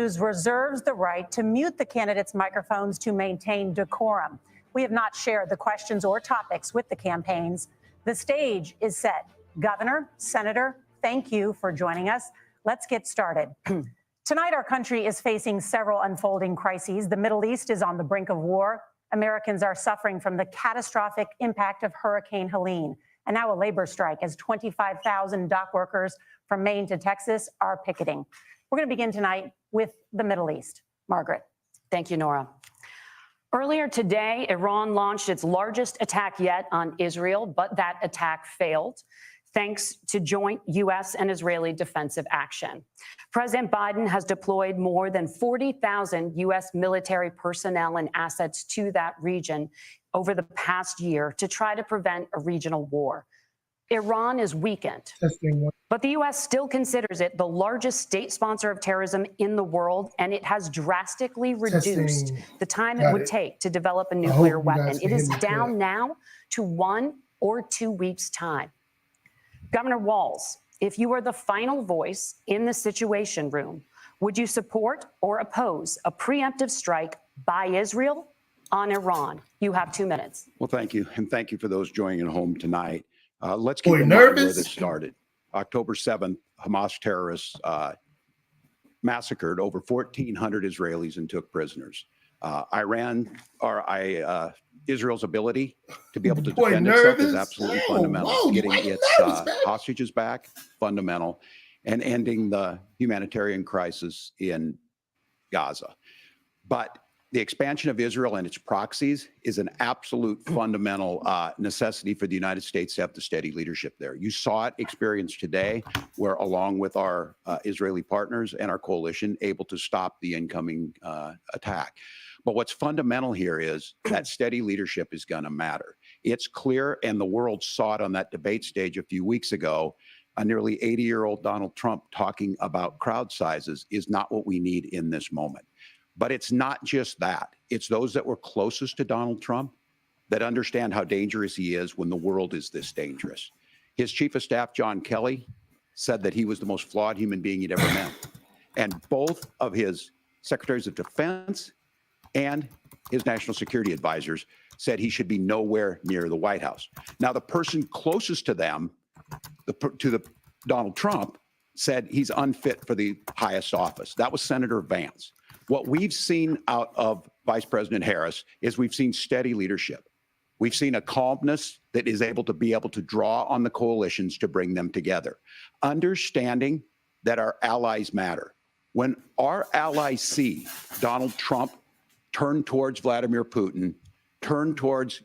News reserves the right to mute the candidates' microphones to maintain decorum. We have not shared the questions or topics with the campaigns. The stage is set. Governor, Senator, thank you for joining us. Let's get started. Tonight, our country is facing several unfolding crises. The Middle East is on the brink of war. Americans are suffering from the catastrophic impact of Hurricane Helene. And now a labor strike as 25,000 dock workers from Maine to Texas are picketing. We're going to begin tonight with the Middle East. Margaret. Thank you, Nora. Earlier today, Iran launched its largest attack yet on Israel, but that attack failed thanks to joint U.S. and Israeli defensive action. President Biden has deployed more than 40,000 U.S. military personnel and assets to that region over the past year to try to prevent a regional war. Iran is weakened, but the U.S. still considers it the largest state sponsor of terrorism in the world, and it has drastically reduced the time it would take to develop a nuclear weapon. It is down now to 1 or 2 weeks' time. Governor Walz, if you were the final voice in the Situation Room, would you support or oppose a preemptive strike by Israel on Iran? You have 2 minutes. Well, thank you. And thank you for those joining at home tonight. Let's keep in mind where this started. October 7th, Hamas terrorists massacred over 1,400 Israelis and took prisoners. Israel's ability to be able to defend itself is absolutely fundamental. Getting its hostages back, fundamental, and ending the humanitarian crisis in Gaza. But the expansion of Israel and its proxies is an absolute fundamental necessity for the United States to have the steady leadership there. You saw it experienced today, where along with our Israeli partners and our coalition, able to stop the incoming attack. But what's fundamental here is that steady leadership is going to matter. It's clear, and the world saw it on that debate stage a few weeks ago, a nearly 80-year-old Donald Trump talking about crowd sizes is not what we need in this moment. But it's not just that. It's those that were closest to Donald Trump that understand how dangerous he is when the world is this dangerous. His chief of staff, John Kelly, said that he was the most flawed human being he'd ever met. And both of his secretaries of defense and his national security advisors said he should be nowhere near the White House. Now, the person closest to them, Donald Trump, said he's unfit for the highest office. That was Senator Vance. What we've seen out of Vice President Harris is we've seen steady leadership. We've seen a calmness that is able to draw on the coalitions to bring them together, understanding that our allies matter. When our allies see Donald Trump turn towards Vladimir Putin, turn towards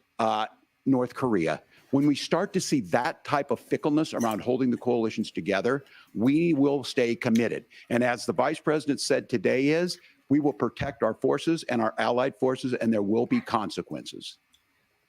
North Korea, when we start to see that type of fickleness around holding the coalitions together, we will stay committed. And as the vice president said today we will protect our forces and our allied forces, and there will be consequences.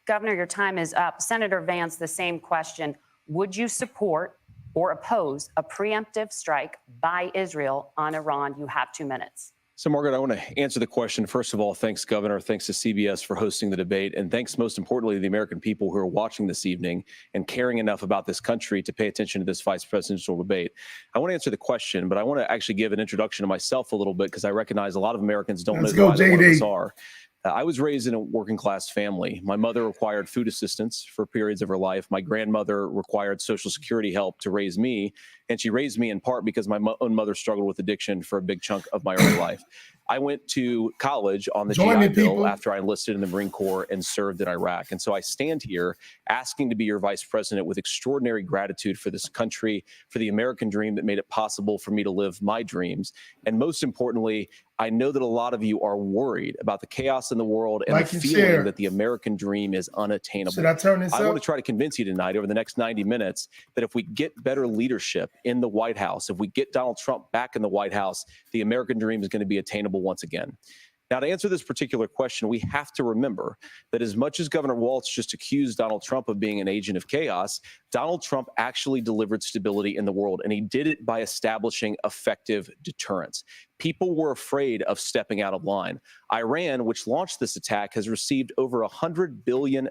Governor, your time is up. Senator Vance, the same question. Would you support or oppose a preemptive strike by Israel on Iran? You have 2 minutes. So, Margaret, I want to answer the question. First of all, thanks, Governor. Thanks to CBS for hosting the debate. And thanks, most importantly, to the American people who are watching this evening and caring enough about this country to pay attention to this vice presidential debate. I want to answer the question, but I want to actually give an introduction to myself a little bit because I recognize a lot of Americans don't know who either one of us are. I was raised in a working class family. My mother required food assistance for periods of her life. My grandmother required Social Security help to raise me. And she raised me in part because my own mother struggled with addiction for a big chunk of my early life. I went to college on the GI Bill after I enlisted in the Marine Corps and served in Iraq. And so I stand here asking to be your vice president with extraordinary gratitude for this country, for the American dream that made it possible for me to live my dreams. And most importantly, I know that a lot of you are worried about the chaos in the world and the feeling that the American dream is unattainable. Should I turn this up? I want to try to convince you tonight over the next 90 minutes that if we get better leadership in the White House, if we get Donald Trump back in the White House, the American dream is going to be attainable once again. Now, to answer this particular question, we have to remember that as much as Governor Walz just accused Donald Trump of being an agent of chaos, Donald Trump actually delivered stability in the world, and he did it by establishing effective deterrence. People were afraid of stepping out of line. Iran, which launched this attack, has received over $100 billion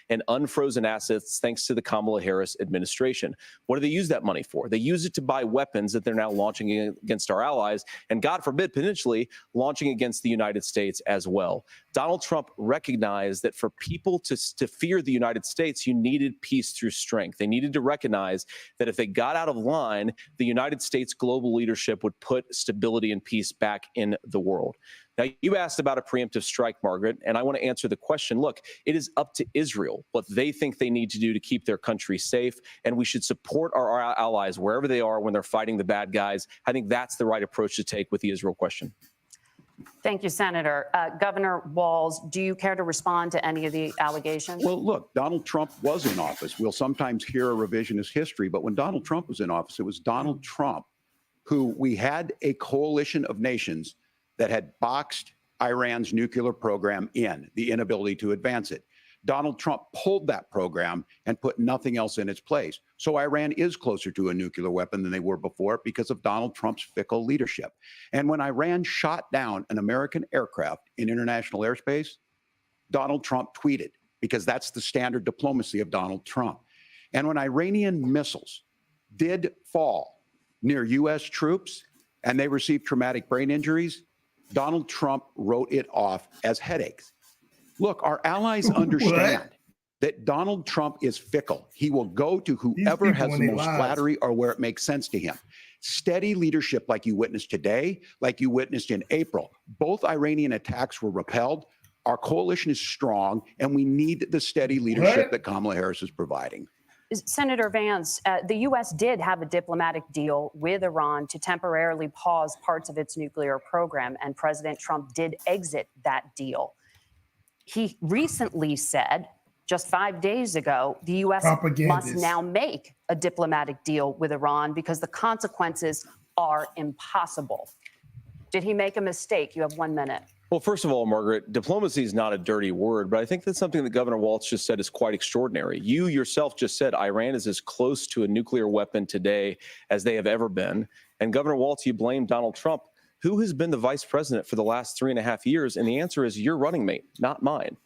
in unfrozen assets thanks to the Kamala Harris administration. What do they use that money for? They use it to buy weapons that they're now launching against our allies, and God forbid, potentially launching against the United States as well. Donald Trump recognized that for people to fear the United States, you needed peace through strength. They needed to recognize that if they got out of line, the United States global leadership would put stability and peace back in the world. Now, you asked about a preemptive strike, Margaret, and I want to answer the question. Look, it is up to Israel what they think they need to do to keep their country safe, and we should support our allies wherever they are when they're fighting the bad guys. I think that's the right approach to take with the Israel question. Thank you, Senator. Governor Walz, do you care to respond to any of the allegations? Well, look, Donald Trump was in office. We'll sometimes hear a revisionist history, but when Donald Trump was in office, it was Donald Trump who we had a coalition of nations that had boxed Iran's nuclear program in, the inability to advance it. Donald Trump pulled that program and put nothing else in its place. So Iran is closer to a nuclear weapon than they were before because of Donald Trump's fickle leadership. And when Iran shot down an American aircraft in international airspace, Donald Trump tweeted, because that's the standard diplomacy of Donald Trump. And when Iranian missiles did fall near U.S. troops and they received traumatic brain injuries, Donald Trump wrote it off as headaches. Look, our allies understand that Donald Trump is fickle. He will go to whoever has the most flattery or where it makes sense to him. Steady leadership like you witnessed today, like you witnessed in April. Both Iranian attacks were repelled. Our coalition is strong, and we need the steady leadership that Kamala Harris is providing. Senator Vance, the U.S. did have a diplomatic deal with Iran to temporarily pause parts of its nuclear program, and President Trump did exit that deal. He recently said, just 5 days ago, the U.S. must now make a diplomatic deal with Iran because the consequences are impossible. Did he make a mistake? You have 1 minute. Well, first of all, Margaret, diplomacy is not a dirty word, but I think that's something that Governor Walz just said is quite extraordinary. You yourself just said Iran is as close to a nuclear weapon today as they have ever been. And Governor Walz, you blame Donald Trump. Who has been the vice president for the last 3.5 years? And the answer is your running mate, not mine.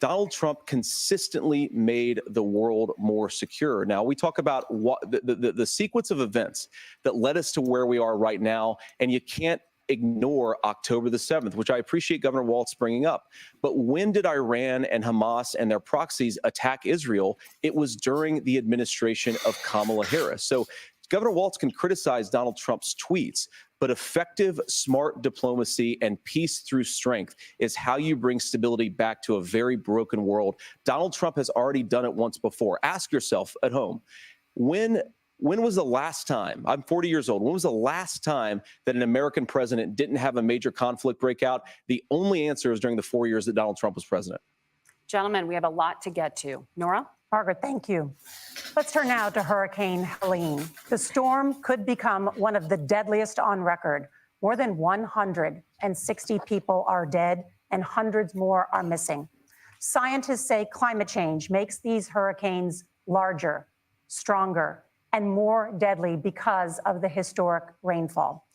Donald Trump consistently made the world more secure. Now, we talk about what the sequence of events that led us to where we are right now, and you can't ignore October the 7th, which I appreciate Governor Walz bringing up. But when did Iran and Hamas and their proxies attack Israel? It was during the administration of Kamala Harris. So Governor Walz can criticize Donald Trump's tweets, but effective, smart diplomacy and peace through strength is how you bring stability back to a very broken world. Donald Trump has already done it once before. Ask yourself at home, when was the last time, I'm 40 years old, when was the last time that an American president didn't have a major conflict break out? The only answer is during the 4 years that Donald Trump was president. Gentlemen, we have a lot to get to. Nora? Margaret, thank you. Let's turn now to Hurricane Helene. The storm could become one of the deadliest on record. More than 160 people are dead and hundreds more are missing. Scientists say climate change makes these hurricanes larger, stronger, and more deadly because of the historic rainfall.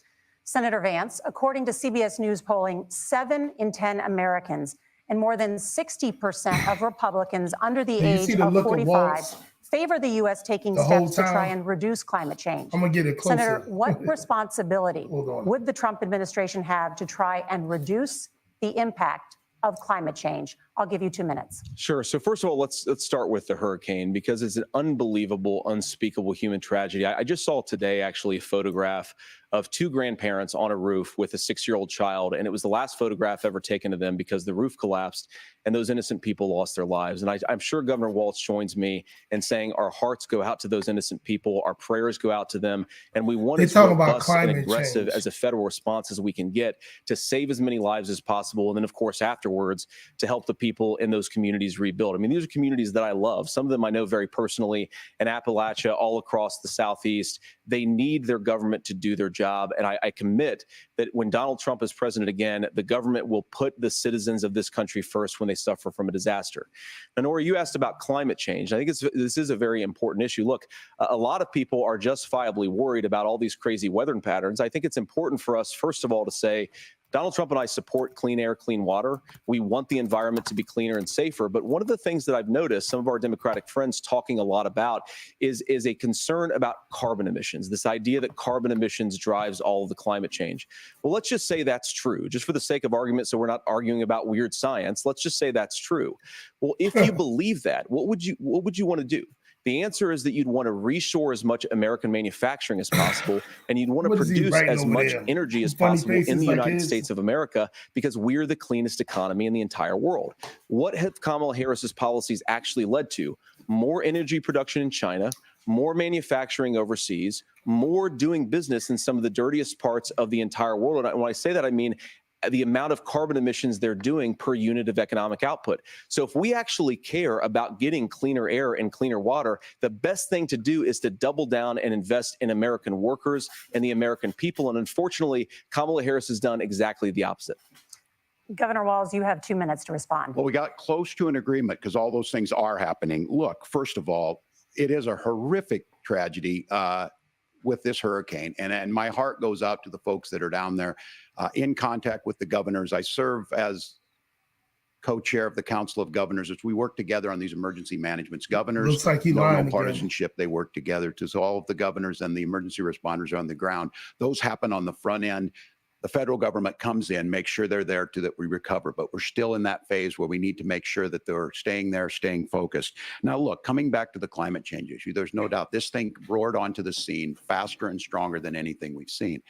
Senator Vance, according to CBS News polling, 7 in 10 Americans and more than 60% of Republicans under the age of 45 favor the U.S. taking steps to try and reduce climate change. I'm gonna get it closer. Senator, what responsibility would the Trump administration have to try and reduce the impact of climate change? I'll give you 2 minutes. Sure. So first of all, let's start with the hurricane because it's an unbelievable, unspeakable human tragedy. I just saw today actually a photograph of 2 grandparents on a roof with a 6-year-old child, and it was the last photograph ever taken of them because the roof collapsed and those innocent people lost their lives. And I'm sure Governor Walz joins me in saying our hearts go out to those innocent people, our prayers go out to them, and we want as robust and aggressive as a federal response as we can get to save as many lives as possible, and then of course afterwards to help the people in those communities rebuild. I mean, these are communities that I love. Some of them I know very personally in Appalachia, all across the Southeast. They need their government to do their job. And I commit that when Donald Trump is president again, the government will put the citizens of this country first when they suffer from a disaster. Now, Nora, you asked about climate change. I think this is a very important issue. Look, a lot of people are justifiably worried about all these crazy weather patterns. I think it's important for us, first of all, to say, Donald Trump and I support clean air, clean water. We want the environment to be cleaner and safer. But one of the things that I've noticed some of our Democratic friends talking a lot about is a concern about carbon emissions, this idea that carbon emissions drives all of the climate change. Well, let's just say that's true, just for the sake of argument, so we're not arguing about weird science. Let's just say that's true. Well, if you believe that, what would you want to do? The answer is that you'd want to reshore as much American manufacturing as possible, and you'd want to produce as much energy as possible in the United States of America, because we're the cleanest economy in the entire world. What have Kamala Harris's policies actually led to? More energy production in China, more manufacturing overseas, more doing business in some of the dirtiest parts of the entire world. And when I say that, I mean the amount of carbon emissions they're doing per unit of economic output. So if we actually care about getting cleaner air and cleaner water, the best thing to do is to double down and invest in American workers and the American people. And unfortunately, Kamala Harris has done exactly the opposite. Governor Walz, you have 2 minutes to respond. Well, we got close to an agreement because all those things are happening. Look, first of all, it is a horrific tragedy with this hurricane. And my heart goes out to the folks that are down there in contact with the governors. I serve as co-chair of the Council of Governors as we work together on these emergency managements. Governors, looks like no partisanship, they work together. So all of the governors and the emergency responders are on the ground. Those happen on the front end. The federal government comes in, makes sure they're there to that we recover. But we're still in that phase where we need to make sure that they're staying there, staying focused. Now, look, coming back to the climate change issue, there's no doubt this thing roared onto the scene faster and stronger than anything we've seen.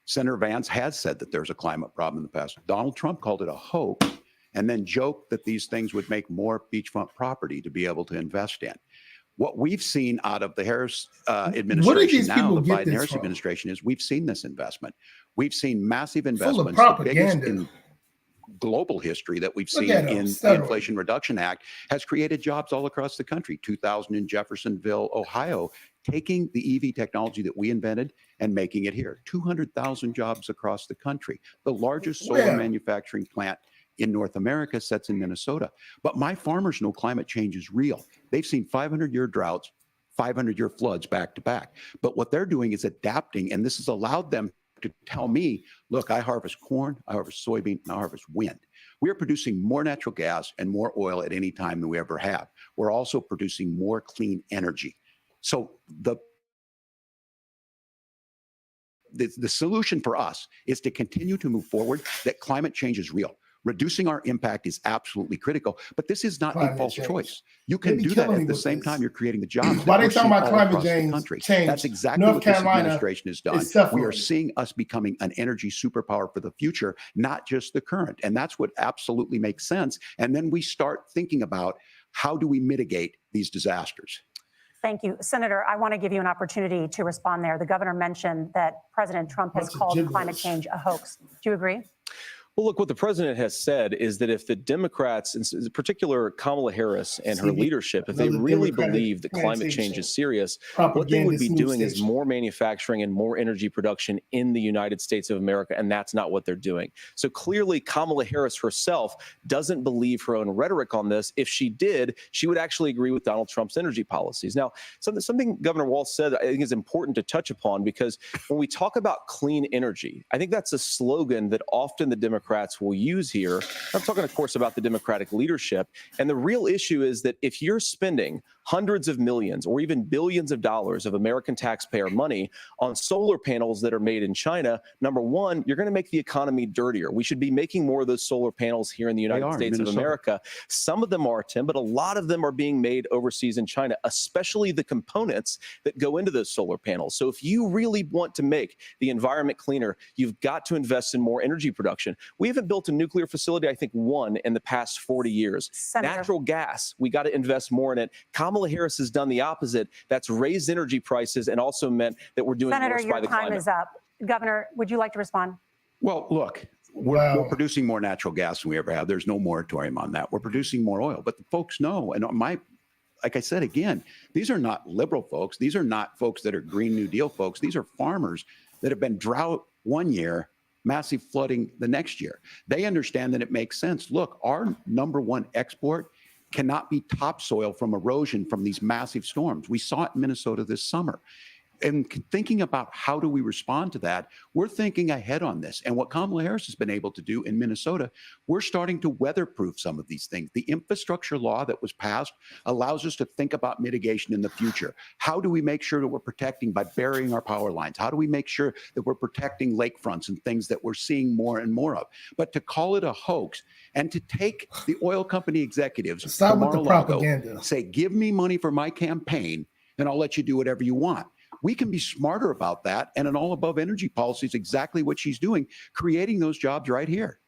Senator Vance has said that there's a climate problem in the past. Donald Trump called it a hoax and then joked that these things would make more beachfront property to be able to invest in. What we've seen out of the Harris administration now, the Biden-Harris administration, is we've seen this investment. We've seen massive investments, the biggest in global history that we've seen in the Inflation Reduction Act, has created jobs all across the country. 2,000 in Jeffersonville, Ohio, taking the EV technology that we invented and making it here. 200,000 jobs across the country. The largest solar manufacturing plant in North America sits in Minnesota. But my farmers know climate change is real. They've seen 500-year droughts, 500-year floods back to back. But what they're doing is adapting, and this has allowed them to tell me, look, I harvest corn, I harvest soybean, and I harvest wind. We are producing more natural gas and more oil at any time than we ever have. We're also producing more clean energy. So the solution for us is to continue to move forward, that climate change is real. Reducing our impact is absolutely critical, but this is not a false choice. You can do that at the same time you're creating the jobs. Why they talking about climate change? That's exactly what this administration has done. We are seeing us becoming an energy superpower for the future, not just the current. And that's what absolutely makes sense. And then we start thinking about how do we mitigate these disasters. Thank you. Senator, I want to give you an opportunity to respond there. The governor mentioned that President Trump has called climate change a hoax. Do you agree? Well, look, what the president has said is that if the Democrats, in particular Kamala Harris and her leadership, if they really believe that climate change is serious, what they would be doing is more manufacturing and more energy production in the United States of America, and that's not what they're doing. So clearly, Kamala Harris herself doesn't believe her own rhetoric on this. If she did, she would actually agree with Donald Trump's energy policies. Now, something Governor Walz said I think is important to touch upon, because when we talk about clean energy, I think that's a slogan that often the Democrats will use here. I'm talking, of course, about the Democratic leadership. And the real issue is that if you're spending hundreds of millions or even billions of dollars of American taxpayer money on solar panels that are made in China, number one, you're going to make the economy dirtier. We should be making more of those solar panels here in the United States of America. Some of them are, Tim, but a lot of them are being made overseas in China, especially the components that go into those solar panels. So if you really want to make the environment cleaner, you've got to invest in more energy production. We haven't built a nuclear facility, I think, one in the past 40 years. Natural gas, we got to invest more in it. Kamala Harris has done the opposite. That's raised energy prices and also meant that we're doing worse by the climate. Senator, your time is up. Governor, would you like to respond? Well, look, We're producing more natural gas than we ever have. There's no moratorium on that. We're producing more oil. But the folks know, and like I said, again, these are not liberal folks. These are not folks that are Green New Deal folks. These are farmers that have been drought one year, massive flooding the next year. They understand that it makes sense. Look, our number one export cannot be topsoil from erosion from these massive storms. We saw it in Minnesota this summer. And thinking about how do we respond to that, we're thinking ahead on this. And what Kamala Harris has been able to do in Minnesota, we're starting to weatherproof some of these things. The infrastructure law that was passed allows us to think about mitigation in the future. How do we make sure that we're protecting by burying our power lines? How do we make sure that we're protecting lakefronts and things that we're seeing more and more of? But to call it a hoax and to take the oil company executives stop with the propaganda, say, give me money for my campaign and I'll let you do whatever you want. We can be smarter about that. And an all above energy policy is exactly what she's doing, creating those jobs right here.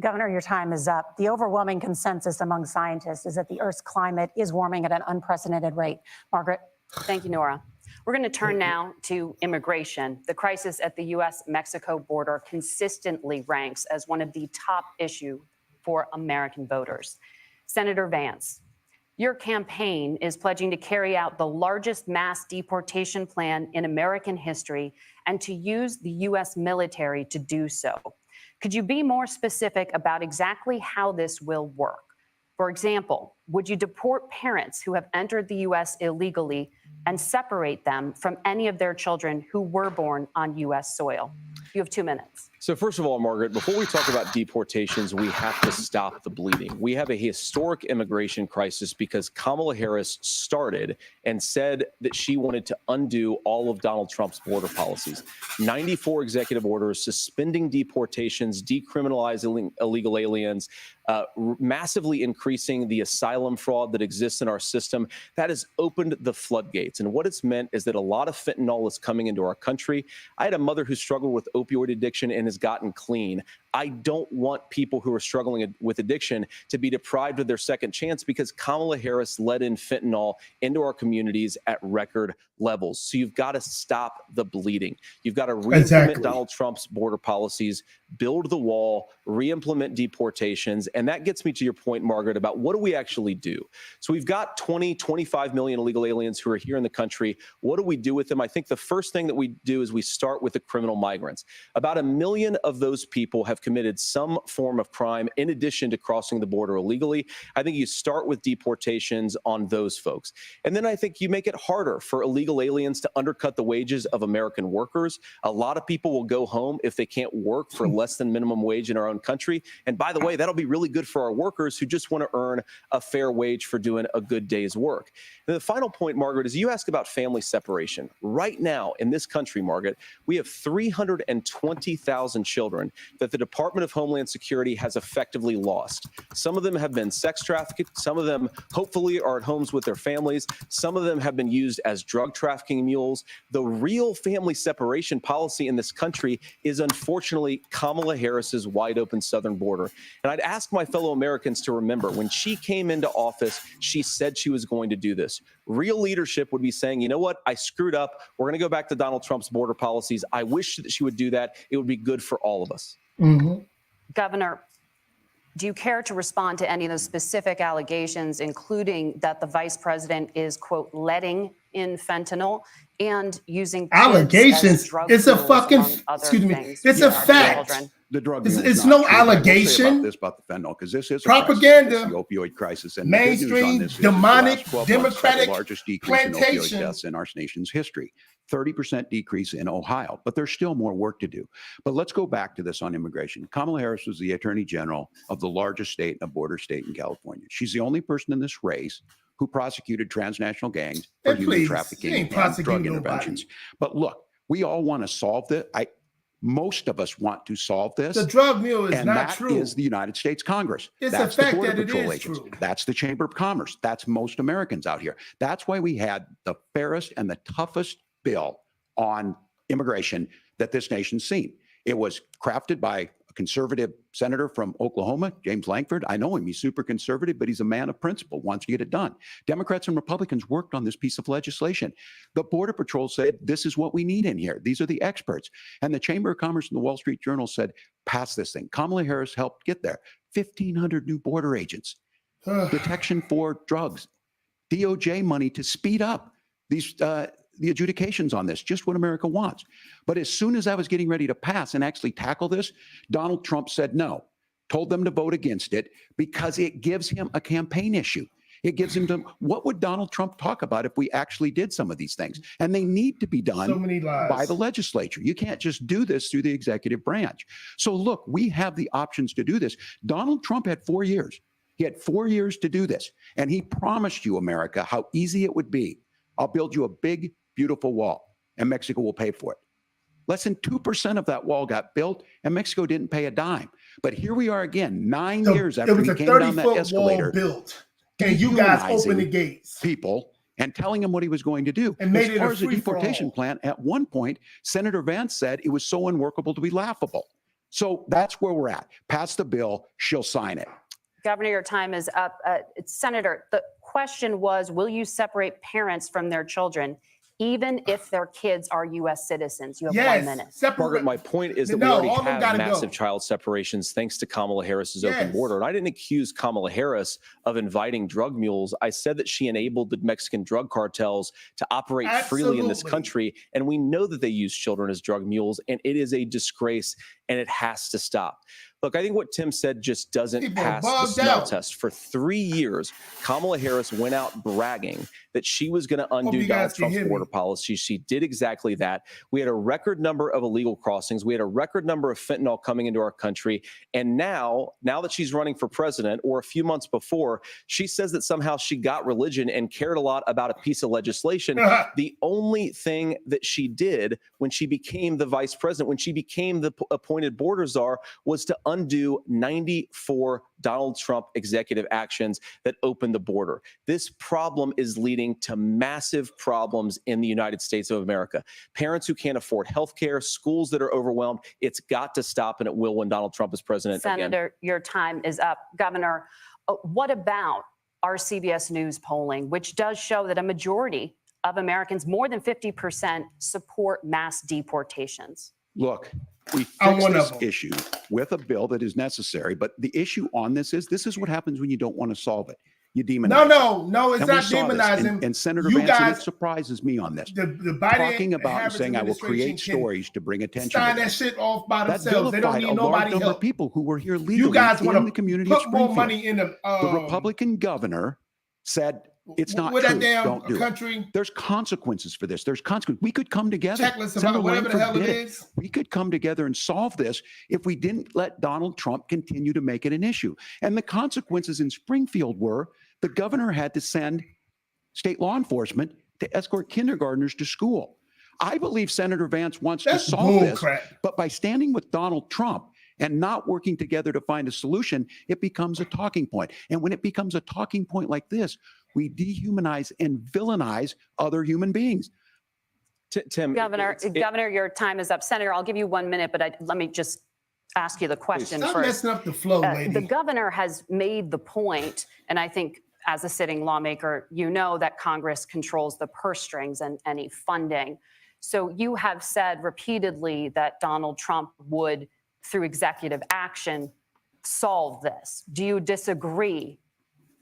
Governor, your time is up. The overwhelming consensus among scientists is that the Earth's climate is warming at an unprecedented rate. Margaret. Thank you, Nora. We're going to turn now to immigration. The crisis at the U.S.-Mexico border consistently ranks as one of the top issues for American voters. Senator Vance, your campaign is pledging to carry out the largest mass deportation plan in American history and to use the U.S. military to do so. Could you be more specific about exactly how this will work? For example, would you deport parents who have entered the U.S. illegally and separate them from any of their children who were born on U.S. soil? You have 2 minutes. So first of all, Margaret, before we talk about deportations, we have to stop the bleeding. We have a historic immigration crisis because Kamala Harris started and said that she wanted to undo all of Donald Trump's border policies. 94 executive orders suspending deportations, decriminalizing illegal aliens, massively increasing the asylum fraud that exists in our system. That has opened the floodgates. And what it's meant is that a lot of fentanyl is coming into our country. I had a mother who struggled with opioid addiction and has gotten clean. I don't want people who are struggling with addiction to be deprived of their second chance because Kamala Harris let in fentanyl into our communities at record levels. So you've got to stop the bleeding. You've got to re-implement Donald Trump's border policies, build the wall, re-implement deportations. And that gets me to your point, Margaret, about what do we actually do? So we've got 25 million illegal aliens who are here in the country. What do we do with them? I think the first thing that we do is we start with the criminal migrants. About 1 million of those people have committed some form of crime in addition to crossing the border illegally. I think you start with deportations on those folks. And then I think you make it harder for illegal aliens to undercut the wages of American workers. A lot of people will go home if they can't work for less than minimum wage in our own country. And by the way, that'll be really good for our workers who just want to earn a fair wage for doing a good day's work. And the final point, Margaret, is you ask about family separation. Right now in this country, Margaret, we have 320,000 children that the Department of Homeland Security has effectively lost. Some of them have been sex trafficked. Some of them hopefully are at homes with their families. Some of them have been used as drug trafficking mules. The real family separation policy in this country is unfortunately Kamala Harris's wide open southern border. And I'd ask my fellow Americans to remember when she came into office, she said she was going to do this. Real leadership would be saying, you know what, I screwed up. We're going to go back to Donald Trump's border policies. I wish that she would do that. It would be good for all of us. Mm-hmm. Governor, do you care to respond to any of those specific allegations, including that the vice president is, quote, letting in fentanyl and using allegations? It's a fucking, excuse me, it's a fact. The drug it's no allegation. About the fentanyl, because this is propaganda, the opioid crisis, and mainstream demonic democratic the largest decrease in opioid deaths in our nation's history. 30% decrease in Ohio, but there's still more work to do. But let's go back to this on immigration. Kamala Harris was the attorney general of the largest state, a border state in California. She's the only person in this race who prosecuted transnational gangs for human trafficking and drug interventions. But look, we all want to solve this. Most of us want to solve this. The drug mule is not true. And that is the United States Congress. It's a fact that it is true. That's the Chamber of Commerce. That's most Americans out here. That's why we had the fairest and the toughest bill on immigration that this nation's seen. It was crafted by a conservative senator from Oklahoma, James Lankford. I know him. He's super conservative, but he's a man of principle, wants to get it done. Democrats and Republicans worked on this piece of legislation. The Border Patrol said, this is what we need in here. These are the experts. And the Chamber of Commerce and the Wall Street Journal said, pass this thing. Kamala Harris helped get there. 1,500 new border agents, detection for drugs, DOJ money to speed up these the adjudications on this, just what America wants. But as soon as I was getting ready to pass and actually tackle this, Donald Trump said no, told them to vote against it because it gives him a campaign issue. It gives him to, what would Donald Trump talk about if we actually did some of these things? And they need to be done by the legislature. You can't just do this through the executive branch. So look, we have the options to do this. Donald Trump had 4 years. He had 4 years to do this. And he promised you, America, how easy it would be. I'll build you a big, beautiful wall, and Mexico will pay for it. Less than 2% of that wall got built, and Mexico didn't pay a dime. But here we are again, 9 years after he came down that escalator. Built, and you guys opened the gates. People and telling him what he was going to do. And made as it far a as the deportation free-for-all. plan, at one point, Senator Vance said it was so unworkable to be laughable. So that's where we're at. Pass the bill, she'll sign it. Governor, your time is up. Senator, the question was, will you separate parents from their children, even if their kids are U.S. citizens? You have 1 minute. Margaret, my point is that we already have massive child separations thanks to Kamala Harris's open border. And I didn't accuse Kamala Harris of inviting drug mules. I said that she enabled the Mexican drug cartels to operate freely in this country. And we know that they use children as drug mules, and it is a disgrace, and it has to stop. Look, I think what Tim said just doesn't pass the smell test. For 3 years, Kamala Harris went out bragging that she was going to undo Donald Trump's border policy. She did exactly that. We had a record number of illegal crossings. We had a record number of fentanyl coming into our country. And now that she's running for president, or a few months before, she says that somehow she got religion and cared a lot about a piece of legislation. The only thing that she did when she became the vice president, when she became the appointed border czar, was to undo 94 Donald Trump executive actions that opened the border. This problem is leading to massive problems in the United States of America. Parents who can't afford health care, schools that are overwhelmed. It's got to stop, and it will when Donald Trump is president Senator, again. your time is up. Governor, what about our CBS News polling, which does show that a majority of Americans, more than 50%, support mass deportations? Look, we fixed this issue with a bill that is necessary, but the issue on this is what happens when you don't want to solve it. You demonize. No, it's not demonizing. And Senator Vance, and it surprises me on this. The Biden talking about and saying I will create stories to bring attention. Sign that shit off by themselves. They don't need nobody number help. of people who were here legally. You guys want in the community of put more Springfield. money in the Republican governor said it's not with true. That damn Don't do country. It. There's consequences for this. There's consequences. We could come together. Checklist about whatever the hell it is. We could come together and solve this if we didn't let Donald Trump continue to make it an issue. And the consequences in Springfield were the governor had to send state law enforcement to escort kindergartners to school. I believe Senator Vance wants to solve this, but by standing with Donald Trump and not working together to find a solution, it becomes a talking point. And when it becomes a talking point like this, we dehumanize and villainize other human beings. Tim, Governor, your time is up. Senator, I'll give you 1 minute, but let me just ask you the question first. Stop messing up the flow, lady. The governor has made the point, and I think as a sitting lawmaker, you know that Congress controls the purse strings and any funding. So you have said repeatedly that Donald Trump would, through executive action, solve this. Do you disagree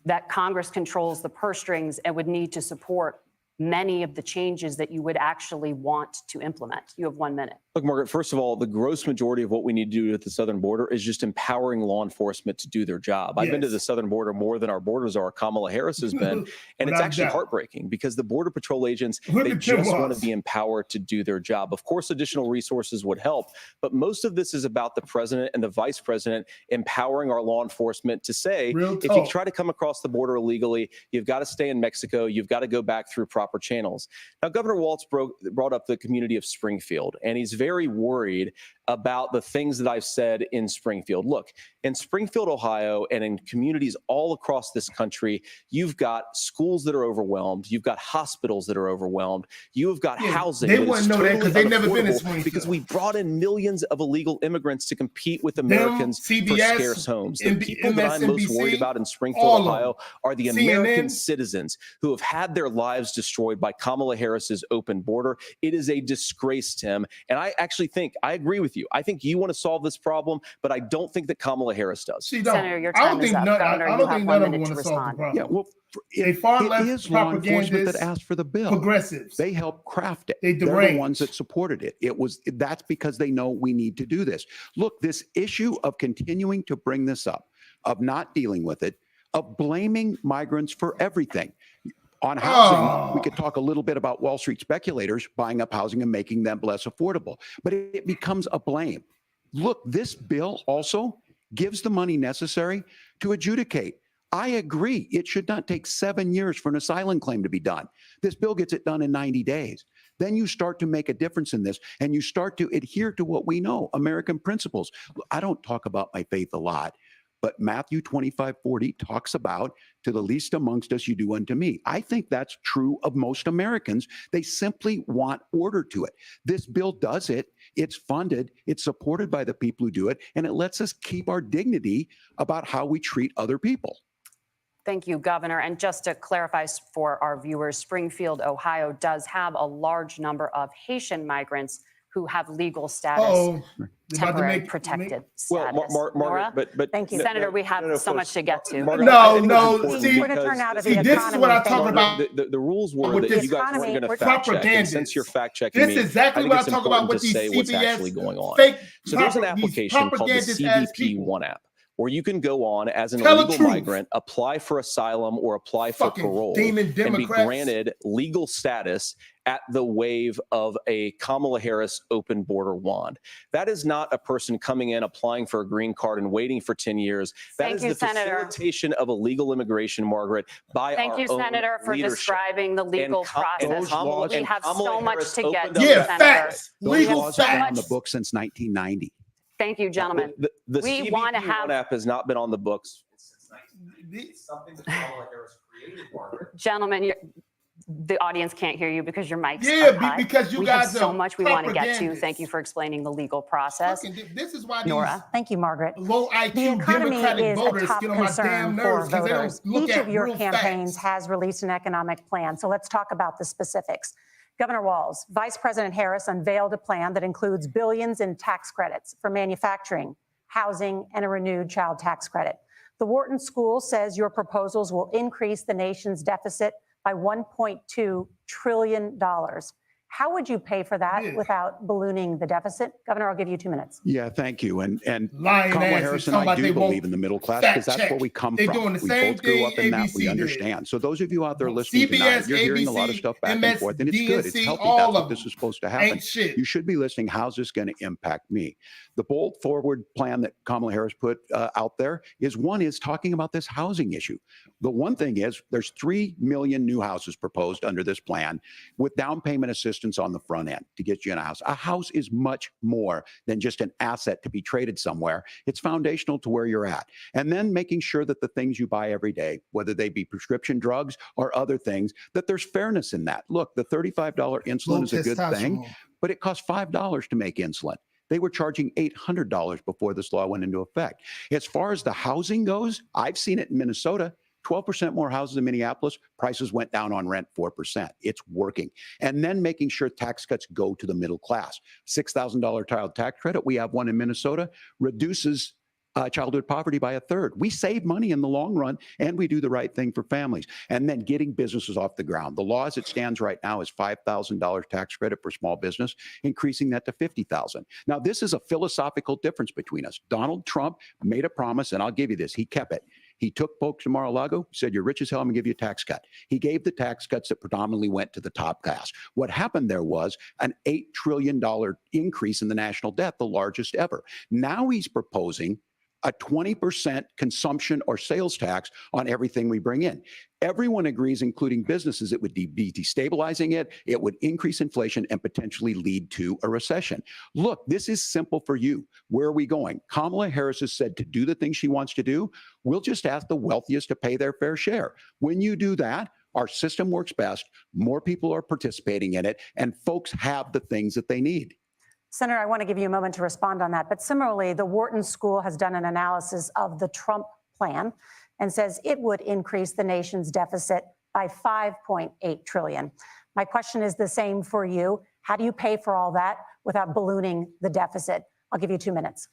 that Congress controls the purse strings and would need to support many of the changes that you would actually want to implement? You have 1 minute. Look, Margaret, first of all, the gross majority of what we need to do at the southern border is just empowering law enforcement to do their job. I've been to the southern border more than our border czar, Kamala Harris, has been, and it's actually heartbreaking because the Border Patrol agents, they just want to be empowered to do their job. Of course, additional resources would help, but most of this is about the president and the vice president empowering our law enforcement to say, if you try to come across the border illegally, you've got to stay in Mexico, you've got to go back through proper channels. Now, Governor Walz brought up the community of Springfield, and he's very worried about the things that I've said in Springfield. Look, in Springfield, Ohio, and in communities all across this country, you've got schools that are overwhelmed. You've got hospitals that are overwhelmed. You've got housing. They wouldn't know that because they've never been in Springfield. Because we brought in millions of illegal immigrants to compete with Americans for scarce homes. The people that I'm most worried about in Springfield, Ohio, are the American citizens who have had their lives destroyed by Kamala Harris's open border. It is a disgrace, Tim. And I actually think, I agree with you. I think you want to solve this problem, but I don't think that Kamala Harris does. Senator, your time is up. Governor, you have 1 minute to respond. Yeah, well, They far it left is law enforcement that propagandists, asked for the bill. progressives. They helped craft it. They They're the ones deranged. that supported it. That's because they know we need to do this. Look, this issue of continuing to bring this up, of not dealing with it, of blaming migrants for everything. On housing, we could talk a little bit about Wall Street speculators buying up housing and making them less affordable, but it becomes a blame. Look, this bill also gives the money necessary to adjudicate. I agree. It should not take 7 years for an asylum claim to be done. This bill gets it done in 90 days. Then you start to make a difference in this and you start to adhere to what we know, American principles. I don't talk about my faith a lot, but Matthew 25:40 talks about, to the least amongst us, you do unto me. I think that's true of most Americans. They simply want order to it. This bill does it. It's funded. It's supported by the people who do it. And it lets us keep our dignity about how we treat other people. Thank you, Governor. And just to clarify for our viewers, Springfield, Ohio does have a large number of Haitian migrants who have legal status, temporary protected status. Well, Margaret, but thank you, Senator. We have so much to get to. See, this is what I talk about. The rules were that you guys weren't going to fact check, and since you're fact checking me, this is exactly what I talk about with these what's CBS actually going on. fake. So there's an application called the CBP One app, where you can go on as an Tell the illegal truth. migrant, apply for asylum or apply for Fucking parole, demon and be Democrats. granted legal status at the wave of a Kamala Harris open border wand. That is not a person coming in, applying for a green card and waiting for 10 years. That is the facilitation of illegal immigration, Margaret, by our own Senator, for leadership. describing the legal process. We have so much to get to, Yeah, Senator. facts. Those Legal laws have been on facts. the books since 1990. Thank you, gentlemen. The We CBP want to have- One app has not been on the books since 1990. It's something that Kamala Harris created, Margaret. Gentlemen, the audience can't hear you because your mics Yeah, are cut. because you we guys have so are much we want to get to. propagandists. Thank you for explaining the legal process. This is why Nora. Thank you, Margaret. low The IQ economy Democratic is a voters top get on my concern damn for nerves because they voters. don't look Each at of your real campaigns facts. has released an economic plan. So let's talk about the specifics. Governor Walz, Vice President Harris unveiled a plan that includes billions in tax credits for manufacturing, housing, and a renewed child tax credit. The Wharton School says your proposals will increase the nation's deficit by $1.2 trillion. How would you pay for that without ballooning the deficit? Governor, I'll give you 2 minutes. Yeah, thank you. And Lying Kamala asses Harris and talking I about do they won't believe in the middle class fact because that's check. where we come They from. doing the We same both grew up in thing that. We ABC understand. did. So those of you out there listening CBS, tonight, you're hearing a lot of ABC, stuff back and forth, and it's good. It's DNC, healthy. all That's of what this them. is supposed to happen. Ain't shit. You should be listening. How's this going to impact me? The bold forward plan that Kamala Harris put out there is talking about this housing issue. The one thing is there's 3 million new houses proposed under this plan with down payment assistance on the front end to get you in a house. A house is much more than just an asset to be traded somewhere. It's foundational to where you're at. And then making sure that the things you buy every day, whether they be prescription drugs or other things, that there's fairness in that. Look, the $35 insulin is a good thing, but it costs $5 to make insulin. They were charging $800 before this law went into effect. As far as the housing goes, I've seen it in Minnesota. 12% more houses in Minneapolis, prices went down on rent 4%. It's working. And then making sure tax cuts go to the middle class. $6,000 child tax credit, we have one in Minnesota, reduces childhood poverty by 1/3. We save money in the long run, and we do the right thing for families. And then getting businesses off the ground. The law as it stands right now is $5,000 tax credit for small business, increasing that to $50,000. Now, this is a philosophical difference between us. Donald Trump made a promise, and I'll give you this. He kept it. He took folks to Mar-a-Lago, said, you're rich as hell, I'm going to give you a tax cut. He gave the tax cuts that predominantly went to the top class. What happened there was an $8 trillion increase in the national debt, the largest ever. Now he's proposing a 20% consumption or sales tax on everything we bring in. Everyone agrees, including businesses, it would be destabilizing it. It would increase inflation and potentially lead to a recession. Look, this is simple for you. Where are we going? Kamala Harris has said to do the things she wants to do. We'll just ask the wealthiest to pay their fair share. When you do that, our system works best. More people are participating in it, and folks have the things that they need. Senator, I want to give you a moment to respond on that. But similarly, the Wharton School has done an analysis of the Trump plan and says it would increase the nation's deficit by $5.8 trillion. My question is the same for you. How do you pay for all that without ballooning the deficit? I'll give you 2 minutes.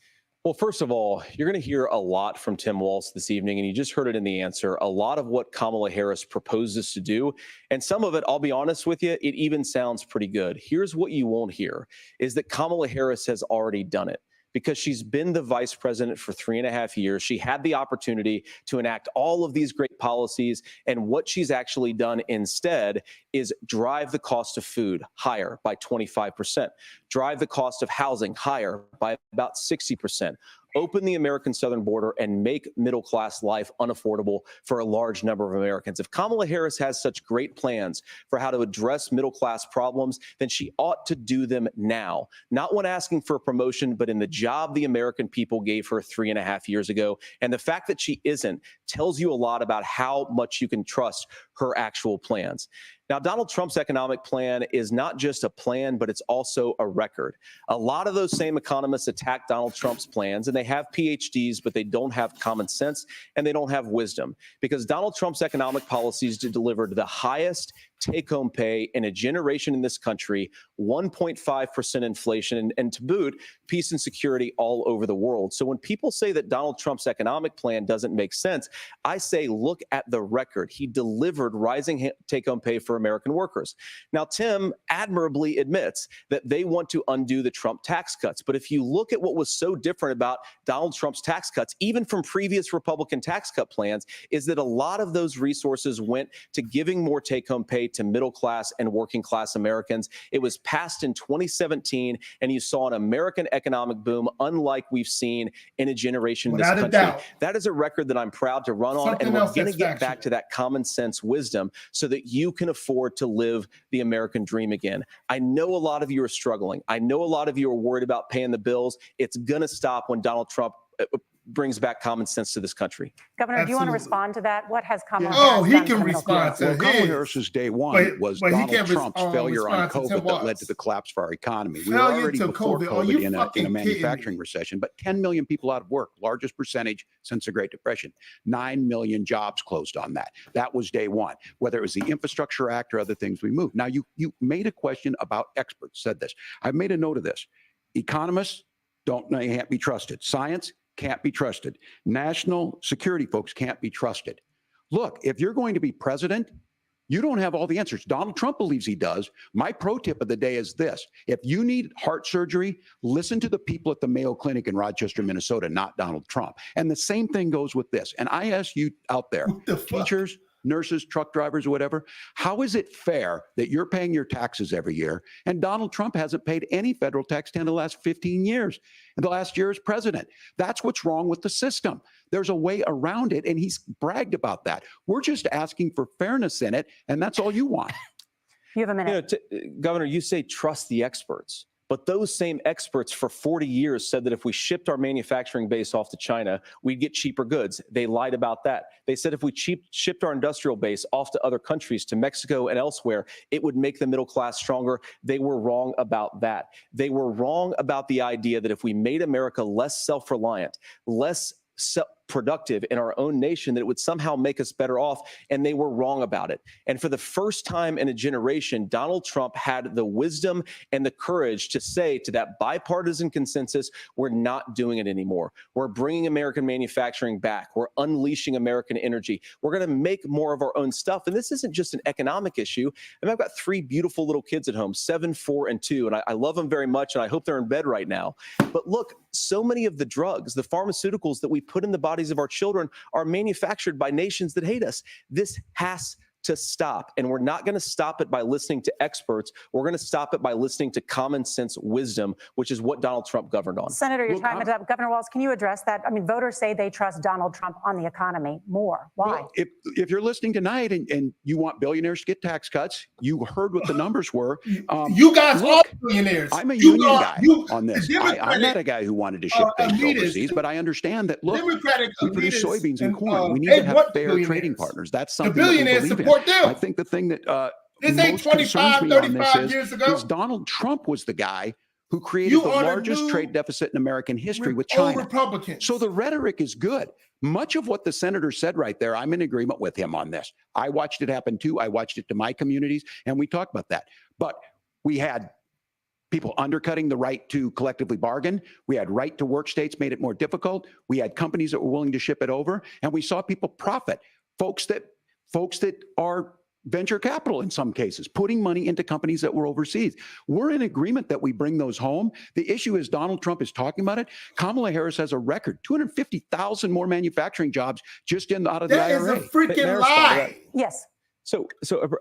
Well, first of all, you're going to hear a lot from Tim Watz this evening, and you just heard it in the answer. A lot of what Kamala Harris proposes to do, and some of it, I'll be honest with you, it even sounds pretty good. Here's what you won't hear, is that Kamala Harris has already done it. Because she's been the vice president for 3.5 years. She had the opportunity to enact all of these great policies. And what she's actually done instead is drive the cost of food higher by 25%, drive the cost of housing higher by about 60%. Open the American southern border and make middle-class life unaffordable for a large number of Americans. If Kamala Harris has such great plans for how to address middle-class problems, then she ought to do them now. Not when asking for a promotion, but in the job the American people gave her 3.5 years ago. And the fact that she isn't tells you a lot about how much you can trust her actual plans. Now, Donald Trump's economic plan is not just a plan, but it's also a record. A lot of those same economists attack Donald Trump's plans, and they have PhDs, but they don't have common sense and they don't have wisdom, because Donald Trump's economic policies delivered the highest take-home pay in a generation in this country, 1.5% inflation, and to boot, peace and security all over the world. So when people say that Donald Trump's economic plan doesn't make sense, I say, look at the record. He delivered rising take-home pay for American workers. Now, Tim admirably admits that they want to undo the Trump tax cuts. But if you look at what was so different about Donald Trump's tax cuts, even from previous Republican tax cut plans, is that a lot of those resources went to giving more take-home pay to middle class and working class Americans. It was passed in 2017, and you saw an American economic boom unlike we've seen in a generation in this country. That is a record that I'm proud to run on, and we're going to get back to that common sense wisdom so that you can afford to live the American dream again. I know a lot of you are struggling. I know a lot of you are worried about paying the bills. It's going to stop when Donald Trump brings back common sense to this country. Governor, do you want to respond to that? What has Kamala Harris done? He can respond to Kamala Harris's day one was Donald Trump's failure on COVID that led to the collapse of our economy. We were already before COVID in a manufacturing recession, but 10 million people out of work, largest percentage since the Great Depression. 9 million jobs closed on that. That was day one. Whether it was the Infrastructure Act or other things we moved. Now, you made a question about experts, said this. I've made a note of this. Economists can't be trusted. Science can't be trusted. National security folks can't be trusted. Look, if you're going to be president, you don't have all the answers. Donald Trump believes he does. My pro tip of the day is this. If you need heart surgery, listen to the people at the Mayo Clinic in Rochester, Minnesota, not Donald Trump. And the same thing goes with this. And I ask you out there, teachers, nurses, truck drivers, or whatever, how is it fair that you're paying your taxes every year and Donald Trump hasn't paid any federal tax in the last 15 years, and the last year as president? That's what's wrong with the system. There's a way around it, and he's bragged about that. We're just asking for fairness in it, and that's all you want. You have a minute. Governor, you say trust the experts. But those same experts for 40 years said that if we shipped our manufacturing base off to China, we'd get cheaper goods. They lied about that. They said if we shipped our industrial base off to other countries, to Mexico and elsewhere, it would make the middle class stronger. They were wrong about that. They were wrong about the idea that if we made America less self-reliant, less productive in our own nation, that it would somehow make us better off, and they were wrong about it. And for the first time in a generation, Donald Trump had the wisdom and the courage to say to that bipartisan consensus, we're not doing it anymore. We're bringing American manufacturing back. We're unleashing American energy. We're going to make more of our own stuff. And this isn't just an economic issue. I mean, I've got 3 beautiful little kids at home, 7, 4, and 2, and I love them very much, and I hope they're in bed right now. But look, so many of the drugs, the pharmaceuticals that we put in the bodies of our children are manufactured by nations that hate us. This has to stop. And we're not going to stop it by listening to experts. We're going to stop it by listening to common sense wisdom, which is what Donald Trump governed on. Senator, your time is up. Governor Walz, can you address that? I mean, voters say they trust Donald Trump on the economy more. Why? Well, if you're listening tonight and you want billionaires to get tax cuts, you heard what the numbers were. You guys are billionaires. I'm a union guy on this. I'm not a guy who wanted to ship things overseas, but I understand that, look, we produce soybeans and corn. We need to have fair trading partners. That's something that we believe in. I think the thing that most concerns me on this is Donald Trump was the guy who created the largest trade deficit in American history with China. So the rhetoric is good. Much of what the senator said right there, I'm in agreement with him on this. I watched it happen too. I watched it to my communities, and we talked about that. But we had people undercutting the right to collectively bargain. We had right to work states made it more difficult. We had companies that were willing to ship it over, and we saw people profit. Folks that are venture capital in some cases, putting money into companies that were overseas. We're in agreement that we bring those home. The issue is Donald Trump is talking about it. Kamala Harris has a record, 250,000 more manufacturing jobs just out of the IRA. That is a freaking lie. Yes. So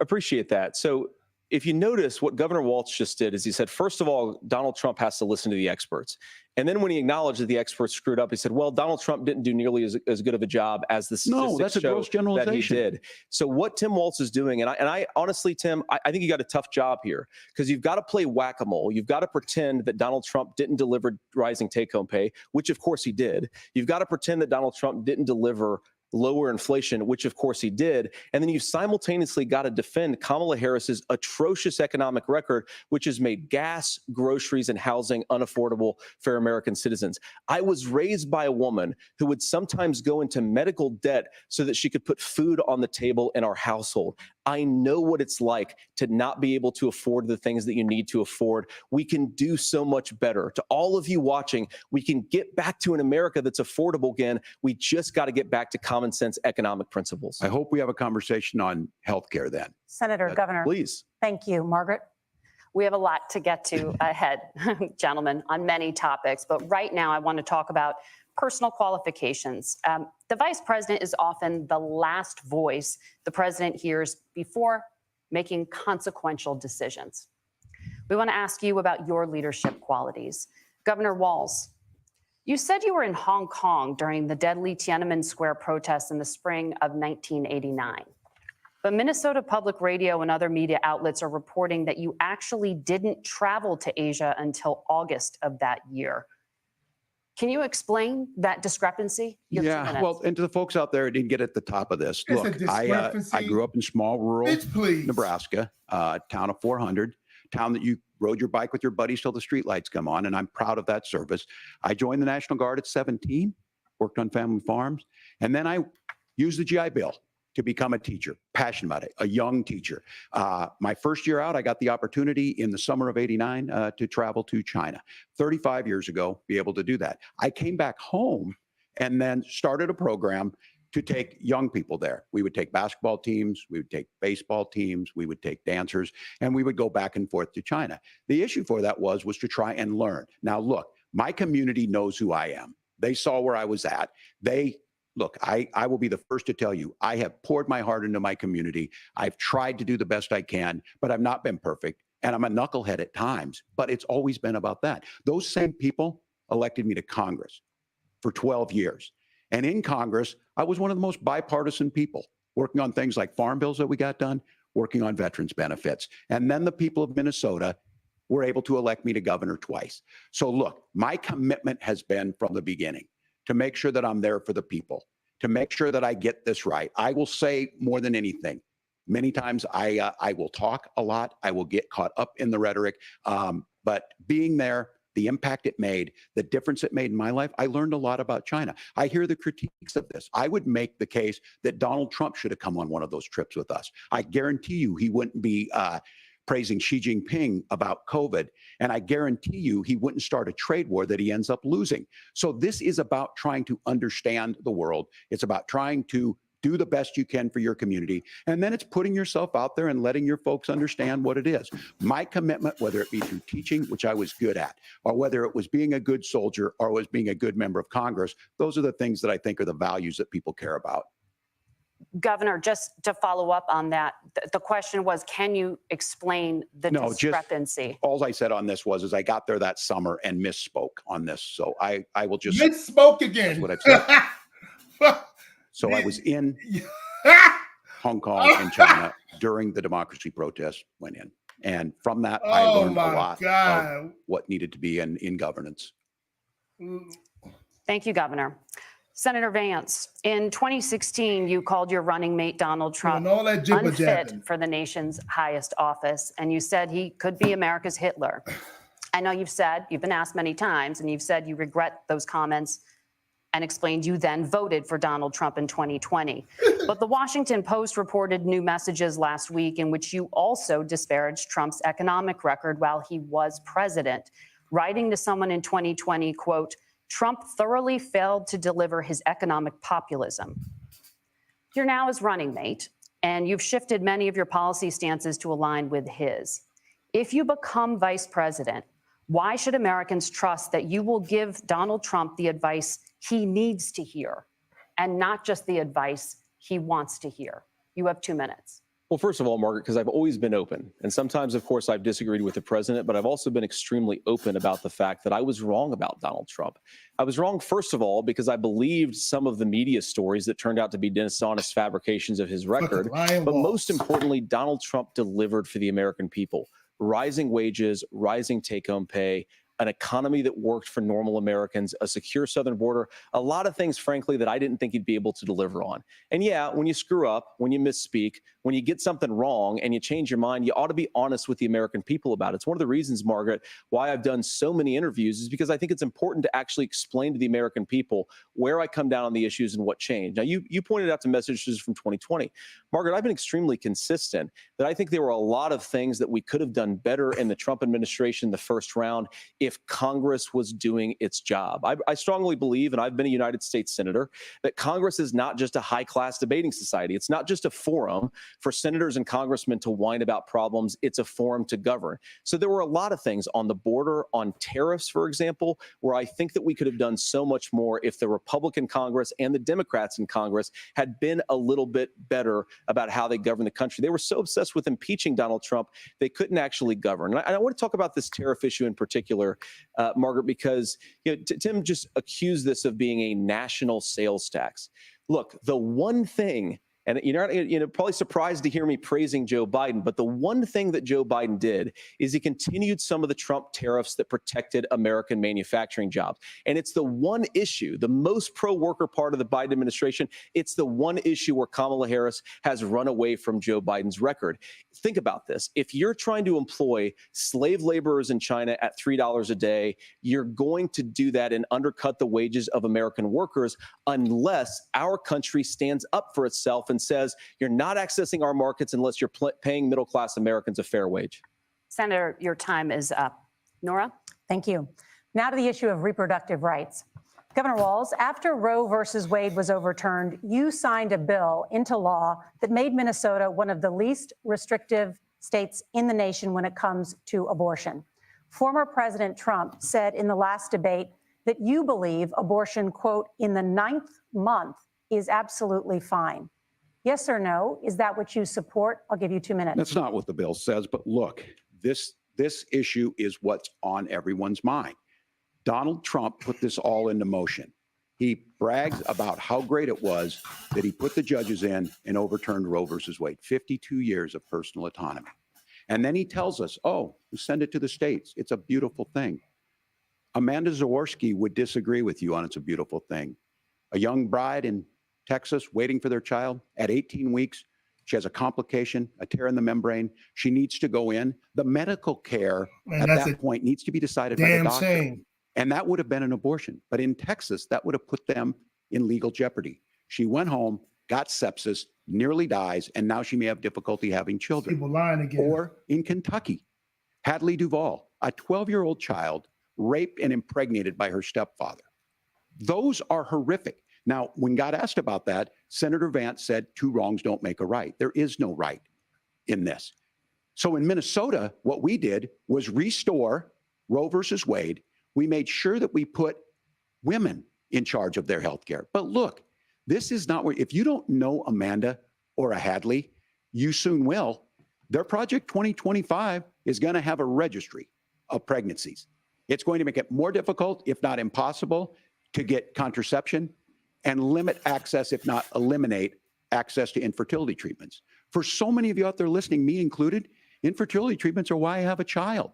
appreciate that. So if you notice what Governor Walz just did is he said, first of all, Donald Trump has to listen to the experts. And then when he acknowledged that the experts screwed up, he said, well, Donald Trump didn't do nearly as good of a job as the statistics that's a gross generalization. that he did. So what Tim Watz is doing, and I honestly, Tim, I think you got a tough job here because you've got to play whack-a-mole. You've got to pretend that Donald Trump didn't deliver rising take-home pay, which of course he did. You've got to pretend that Donald Trump didn't deliver lower inflation, which of course he did. And then you simultaneously got to defend Kamala Harris's atrocious economic record, which has made gas, groceries, and housing unaffordable for American citizens. I was raised by a woman who would sometimes go into medical debt so that she could put food on the table in our household. I know what it's like to not be able to afford the things that you need to afford. We can do so much better. To all of you watching, we can get back to an America that's affordable again. We just got to get back to common sense economic principles. I hope we have a conversation on healthcare then. Senator, Governor. Please. Thank you. Margaret? We have a lot to get to ahead, gentlemen, on many topics. But right now, I want to talk about personal qualifications. The vice president is often the last voice the president hears before making consequential decisions. We want to ask you about your leadership qualities. Governor Walz, you said you were in Hong Kong during the deadly Tiananmen Square protests in the spring of 1989. But Minnesota Public Radio and other media outlets are reporting that you actually didn't travel to Asia until August of that year. Can you explain that discrepancy? Yeah, well, and to the folks out there who didn't get at the top of this, look, I grew up in small rural Nebraska, town of 400, town that you rode your bike with your buddies till the streetlights come on, and I'm proud of that service. I joined the National Guard at 17, worked on family farms, and then I used the GI Bill to become a teacher, passionate about it, a young teacher. My first year out, I got the opportunity in the summer of '89 to travel to China. 35 years ago, be able to do that. I came back home and then started a program to take young people there. We would take basketball teams, we would take baseball teams, we would take dancers, and we would go back and forth to China. The issue for that was to try and learn. Now, look, my community knows who I am. They saw where I was at. Look, I will be the first to tell you, I have poured my heart into my community. I've tried to do the best I can, but I've not been perfect. And I'm a knucklehead at times, but it's always been about that. Those same people elected me to Congress for 12 years. And in Congress, I was one of the most bipartisan people, working on things like farm bills that we got done, working on veterans benefits. And then the people of Minnesota were able to elect me to governor twice. So look, my commitment has been from the beginning to make sure that I'm there for the people, to make sure that I get this right. I will say more than anything, many times I will talk a lot. I will get caught up in the rhetoric. But being there, the impact it made, the difference it made in my life, I learned a lot about China. I hear the critiques of this. I would make the case that Donald Trump should have come on one of those trips with us. I guarantee you he wouldn't be praising Xi Jinping about COVID. And I guarantee you he wouldn't start a trade war that he ends up losing. So this is about trying to understand the world. It's about trying to do the best you can for your community. And then it's putting yourself out there and letting your folks understand what it is. My commitment, whether it be through teaching, which I was good at, or whether it was being a good soldier or was being a good member of Congress, those are the things that I think are the values that people care about. Governor, just to follow up on that, the question was, can you explain the discrepancy? All I said on this was I got there that summer and misspoke on this. So I will just misspoke again. That's what I've said. So I was in Hong Kong and China during the democracy protests went in. And from that, I learned a lot of what needed to be in governance. Thank you, Governor. Senator Vance, in 2016, you called your running mate, Donald Trump, unfit for the nation's highest office, and you said he could be America's Hitler. I know you've been asked many times, and you've said you regret those comments and explained you then voted for Donald Trump in 2020. But the Washington Post reported new messages last week in which you also disparaged Trump's economic record while he was president, writing to someone in 2020, quote, Trump thoroughly failed to deliver his economic populism. You're now his running mate, and you've shifted many of your policy stances to align with his. If you become vice president, why should Americans trust that you will give Donald Trump the advice he needs to hear and not just the advice he wants to hear? You have 2 minutes. Well, first of all, Margaret, because I've always been open. And sometimes, of course, I've disagreed with the president, but I've also been extremely open about the fact that I was wrong about Donald Trump. I was wrong, first of all, because I believed some of the media stories that turned out to be dishonest fabrications of his record. But most importantly, Donald Trump delivered for the American people. Rising wages, rising take-home pay, an economy that worked for normal Americans, a secure southern border, a lot of things, frankly, that I didn't think he'd be able to deliver on. And yeah, when you screw up, when you misspeak, when you get something wrong and you change your mind, you ought to be honest with the American people about it. It's one of the reasons, Margaret, why I've done so many interviews is because I think it's important to actually explain to the American people where I come down on the issues and what changed. Now, you pointed out some messages from 2020. Margaret, I've been extremely consistent that I think there were a lot of things that we could have done better in the Trump administration the first round if Congress was doing its job. I strongly believe, and I've been a United States Senator, that Congress is not just a high-class debating society. It's not just a forum for senators and congressmen to whine about problems. It's a forum to govern. So there were a lot of things on the border, on tariffs, for example, where I think that we could have done so much more if the Republican Congress and the Democrats in Congress had been a little bit better about how they govern the country. They were so obsessed with impeaching Donald Trump, they couldn't actually govern. And I want to talk about this tariff issue in particular, Margaret, because Tim just accused this of being a national sales tax. Look, the one thing, and you're probably surprised to hear me praising Joe Biden, but the one thing that Joe Biden did is he continued some of the Trump tariffs that protected American manufacturing jobs. And it's the one issue, the most pro-worker part of the Biden administration, it's the one issue where Kamala Harris has run away from Joe Biden's record. Think about this. If you're trying to employ slave laborers in China at $3 a day, you're going to do that and undercut the wages of American workers unless our country stands up for itself and says, you're not accessing our markets unless you're paying middle-class Americans a fair wage. Senator, your time is up. Nora? Thank you. Now to the issue of reproductive rights. Governor Walz, after Roe versus Wade was overturned, you signed a bill into law that made Minnesota one of the least restrictive states in the nation when it comes to abortion. Former President Trump said in the last debate that you believe abortion, quote, in the 9th month is absolutely fine. Yes or no? Is that what you support? I'll give you 2 minutes. That's not what the bill says. But look, this issue is what's on everyone's mind. Donald Trump put this all into motion. He brags about how great it was that he put the judges in and overturned Roe versus Wade, 52 years of personal autonomy. And then he tells us, oh, send it to the states. It's a beautiful thing. Amanda Zaworski would disagree with you on it's a beautiful thing. A young bride in Texas waiting for their child at 18 weeks. She has a complication, a tear in the membrane. She needs to go in. The medical care at that point needs to be decided by the doctor. Shame. And that would have been an abortion. But in Texas, that would have put them in legal jeopardy. She went home, got sepsis, nearly dies, and now she may have difficulty having children. People lying again. Or in Kentucky, Hadley Duvall, a 12-year-old child raped and impregnated by her stepfather. Those are horrific. Now, when God asked about that, Senator Vance said, 2 wrongs don't make a right. There is no right in this. So in Minnesota, what we did was restore Roe versus Wade. We made sure that we put women in charge of their health care. But look, this is not where, if you don't know Amanda or a Hadley, you soon will. Their Project 2025 is going to have a registry of pregnancies. It's going to make it more difficult, if not impossible, to get contraception and limit access, if not eliminate access to infertility treatments. For so many of you out there listening, me included, infertility treatments are why I have a child.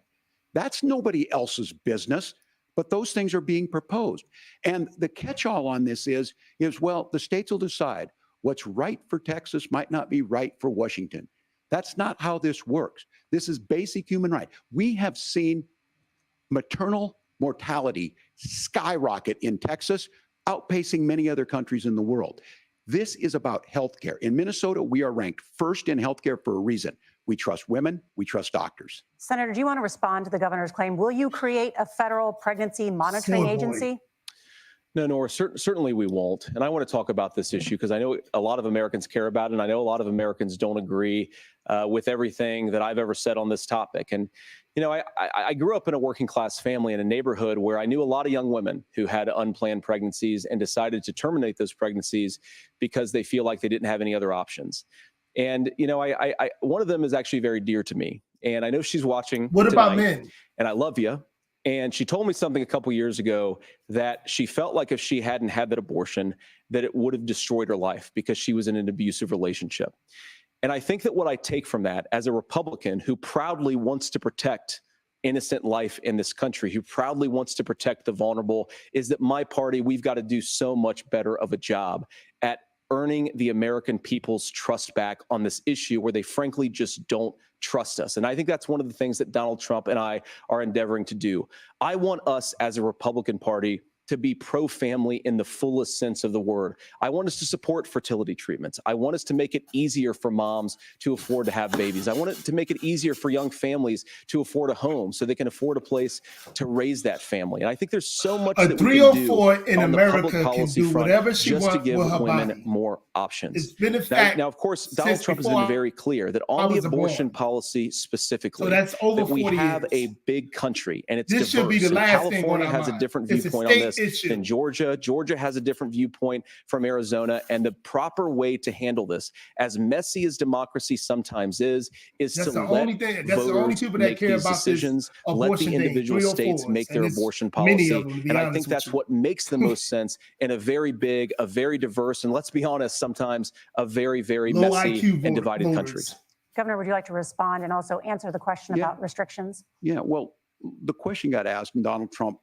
That's nobody else's business, but those things are being proposed. And the catch-all on this is, well, the states will decide what's right for Texas might not be right for Washington. That's not how this works. This is basic human right. We have seen maternal mortality skyrocket in Texas outpacing many other countries in the world. This is about healthcare. In Minnesota, we are ranked first in healthcare for a reason. We trust women. We trust doctors. Senator, do you want to respond to the governor's claim? Will you create a federal pregnancy monitoring agency? No, Nora, certainly we won't. And I want to talk about this issue because I know a lot of Americans care about it, and I know a lot of Americans don't agree with everything that I've ever said on this topic. And, you know, I grew up in a working class family in a neighborhood where I knew a lot of young women who had unplanned pregnancies and decided to terminate those pregnancies because they feel like they didn't have any other options. And, you know, one of them is actually very dear to me. And I know she's watching. What about men? And I love you. And she told me something a couple years ago that she felt like if she hadn't had that abortion, that it would have destroyed her life because she was in an abusive relationship. And I think that what I take from that as a Republican who proudly wants to protect innocent life in this country, who proudly wants to protect the vulnerable, is that my party, we've got to do so much better of a job at earning the American people's trust back on this issue where they frankly just don't trust us. And I think that's one of the things that Donald Trump and I are endeavoring to do. I want us as a Republican Party to be pro-family in the fullest sense of the word. I want us to support fertility treatments. I want us to make it easier for moms to afford to have babies. I want it to make it easier for young families to afford a home so they can afford a place to raise that family. And I think there's so much that we can do in on America the public policy can do front whatever she just to wants give with her women body. more options. It's been a fact Now, of course, Donald Trump has been very clear that on the abortion policy specifically, So that's over that we 40 have years. a big country and it's This diverse. should be the And last thing on California our has a mind. different It's a viewpoint on state this issue. than Georgia. Georgia has a different viewpoint from Arizona. And the proper way to handle this, as messy as democracy sometimes is That's to the let only thing. That's the only voters people that make care these about decisions, this let abortion the thing, individual states 304s, make their and it's abortion many policy. of them, to be And I honest think with that's you. what makes the most sense in a very big, a very diverse, and let's be honest, sometimes a very, very Low messy IQ and divided voters. country. Governor, would you like to respond and also answer the question about restrictions? Yeah, well, the question got asked, and Donald Trump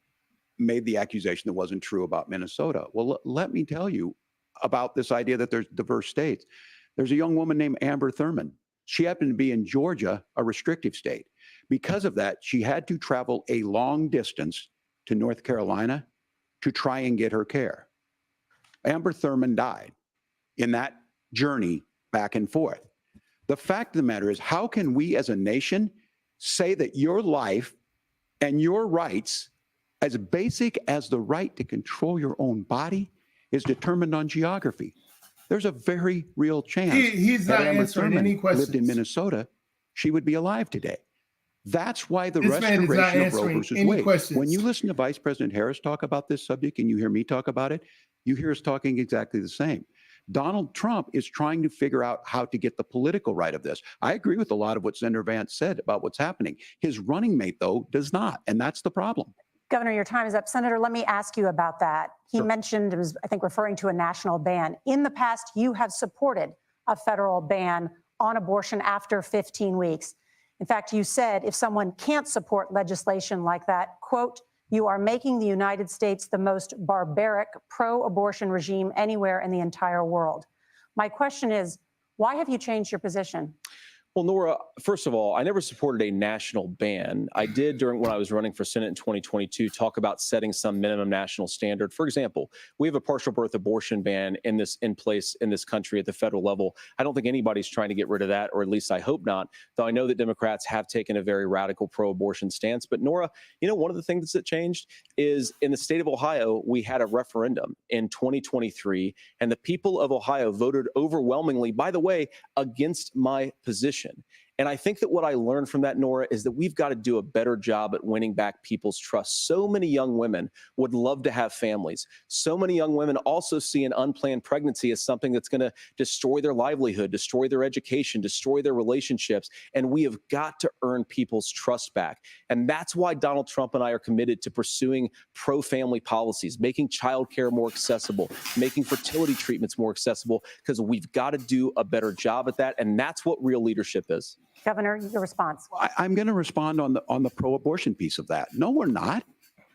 made the accusation that wasn't true about Minnesota. Well, let me tell you about this idea that there's diverse states. There's a young woman named Amber Thurman. She happened to be in Georgia, a restrictive state. Because of that, she had to travel a long distance to North Carolina to try and get her care. Amber Thurman died in that journey back and forth. The fact of the matter is, how can we as a nation say that your life and your rights, as basic as the right to control your own body, is determined on geography? There's a very real chance He's that not Amber answering Thurman any questions. lived in Minnesota, she would be alive today. That's why the This man is not restoration of Roe answering versus any Wade. questions. When you listen to Vice President Harris talk about this subject and you hear me talk about it, you hear us talking exactly the same. Donald Trump is trying to figure out how to get the political right of this. I agree with a lot of what Senator Vance said about what's happening. His running mate, though, does not, and that's the problem. Governor, your time is up. Senator, let me ask you about that. He mentioned, it was, I think, referring to a national ban. In the past, you have supported a federal ban on abortion after 15 weeks. In fact, you said if someone can't support legislation like that, quote, you are making the United States the most barbaric pro-abortion regime anywhere in the entire world. My question is, why have you changed your position? Well, Nora, first of all, I never supported a national ban. I did when I was running for Senate in 2022, talk about setting some minimum national standard. For example, we have a partial birth abortion ban in place in this country at the federal level. I don't think anybody's trying to get rid of that, or at least I hope not, though I know that Democrats have taken a very radical pro-abortion stance. But Nora, you know, one of the things that changed is in the state of Ohio, we had a referendum in 2023, and the people of Ohio voted overwhelmingly, by the way, against my position. And I think that what I learned from that, Nora, is that we've got to do a better job at winning back people's trust. So many young women would love to have families. So many young women also see an unplanned pregnancy as something that's going to destroy their livelihood, destroy their education, destroy their relationships. And we have got to earn people's trust back. And that's why Donald Trump and I are committed to pursuing pro-family policies, making childcare more accessible, making fertility treatments more accessible, because we've got to do a better job at that. And that's what real leadership is. Governor, your response. I'm going to respond on the pro-abortion piece of that. No, we're not.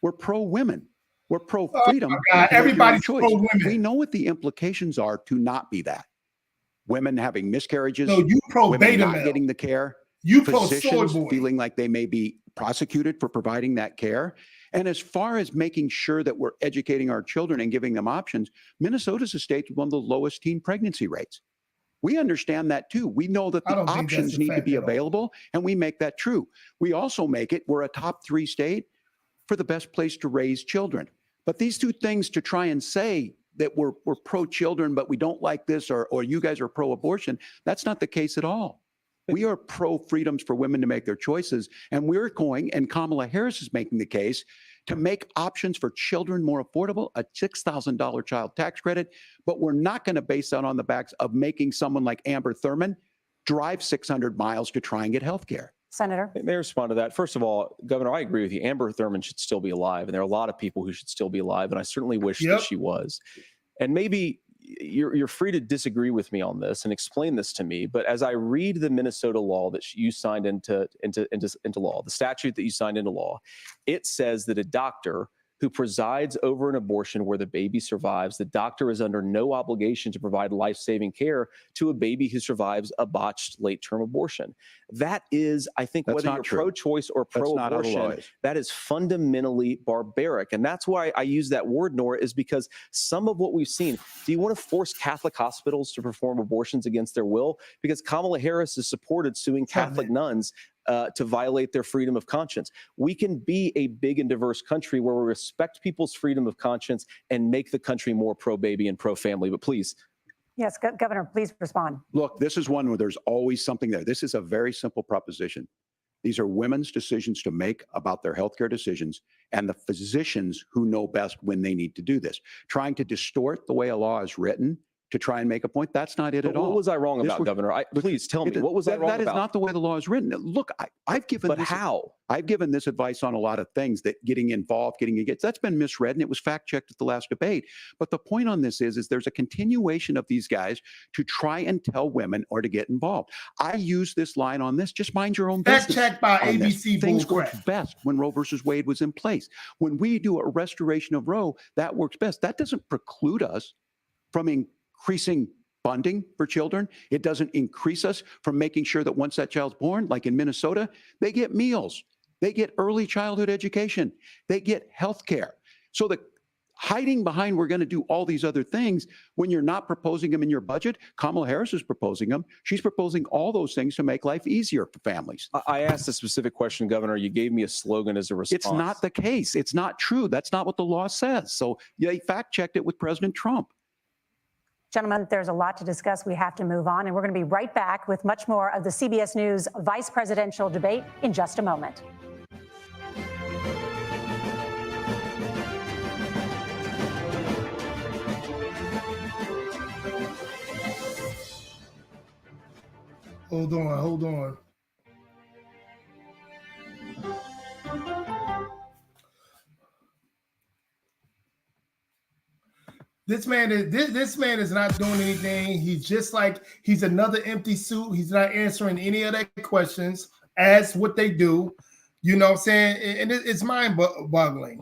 We're pro-women. We're pro-freedom. Everybody's choice. pro-women. We know what the implications are to not be that. Women having miscarriages. No, you pro-beta women not male. getting the care. You physicians pro-soy boy. feeling like they may be prosecuted for providing that care. And as far as making sure that we're educating our children and giving them options, Minnesota's a state with one of the lowest teen pregnancy rates. We understand that too. We know that the options need to be available, and we make that true. We also make it, we're a top 3 state for the best place to raise children. But these two things, to try and say that we're pro-children, but we don't like this, or you guys are pro-abortion, that's not the case at all. We are pro-freedoms for women to make their choices, and we're going, and Kamala Harris is making the case, to make options for children more affordable, a $6,000 child tax credit, but we're not going to base that on the backs of making someone like Amber Thurman drive 600 miles to try and get health care. Senator. May I respond to that? First of all, Governor, I agree with you. Amber Thurman should still be alive, and there are a lot of people who should still be alive, and I certainly wish that she was. And maybe you're free to disagree with me on this and explain this to me, but as I read the Minnesota law that you signed into law, the statute that you signed into law, it says that a doctor who presides over an abortion where the baby survives, the doctor is under no obligation to provide life-saving care to a baby who survives a botched late-term abortion. That is, I think, whether you're pro-choice or pro-abortion, that is fundamentally barbaric. And that's why I use that word, Nora, is because some of what we've seen, do you want to force Catholic hospitals to perform abortions against their will? Because Kamala Harris has supported suing Catholic nuns to violate their freedom of conscience. We can be a big and diverse country where we respect people's freedom of conscience and make the country more pro-baby and pro-family. But please. Yes, Governor, please respond. Look, this is one where there's always something there. This is a very simple proposition. These are women's decisions to make about their healthcare decisions, and the physicians who know best when they need to do this. Trying to distort the way a law is written to try and make a point, that's not it at all. What was I wrong about, Governor? Please tell me, what was I wrong about? That is not the way the law is written. Look, I've given But how? I've given this advice on a lot of things, that getting involved, that's been misread, and it was fact-checked at the last debate. But the point on this is there's a continuation of these guys to try and tell women or to get involved. I use this line on this, just mind your own business. Fact-checked by ABC. Things worked best when Roe versus Wade was in place. When we do a restoration of Roe, that works best. That doesn't preclude us from increasing funding for children. It doesn't increase us from making sure that once that child's born, like in Minnesota, they get meals, they get early childhood education, they get health care. So the hiding behind we're going to do all these other things when you're not proposing them in your budget, Kamala Harris is proposing them. She's proposing all those things to make life easier for families. I asked a specific question, Governor. You gave me a slogan as a response. It's not the case. It's not true. That's not what the law says. So they fact-checked it with President Trump. Gentlemen, there's a lot to discuss. We have to move on, and we're going to be right back with much more of the CBS News vice presidential debate in just a moment. Hold on. This man is not doing anything. He's another empty suit. He's not answering any of their questions as what they do. You know what I'm saying? And it's mind-boggling.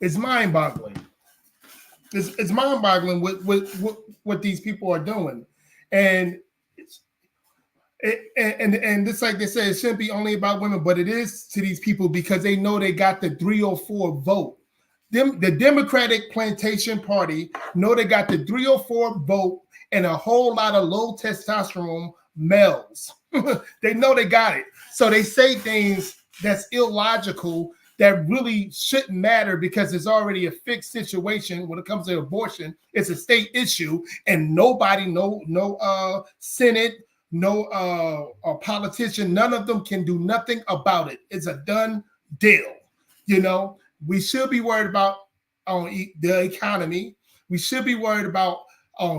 It's mind-boggling. It's mind-boggling what these people are doing. And it's like they said, it shouldn't be only about women, but it is to these people because they know they got the 304 vote. The Democratic Plantation Party know they got the 304 vote and a whole lot of low testosterone males. They know they got it. So they say things that's illogical that really shouldn't matter because it's already a fixed situation when it comes to abortion. It's a state issue and nobody, no Senate, no politician, none of them can do nothing about it. It's a done deal. You know, we should be worried about the economy. We should be worried about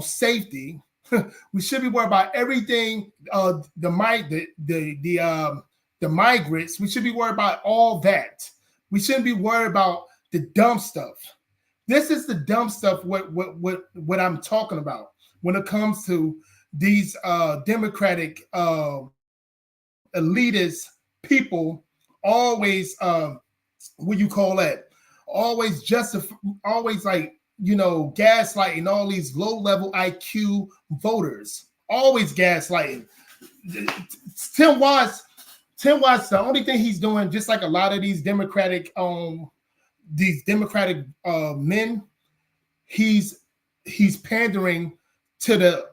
safety. We should be worried about everything. The migrants. We should be worried about all that. We shouldn't be worried about the dumb stuff. This is the dumb stuff. What I'm talking about when it comes to these Democratic elitist people, always what you call that? Always like, you know, gaslighting all these low-level IQ voters. Always gaslighting. Tim Watz Tim Watz, the only thing he's doing, just like a lot of these Democratic men, he's pandering to the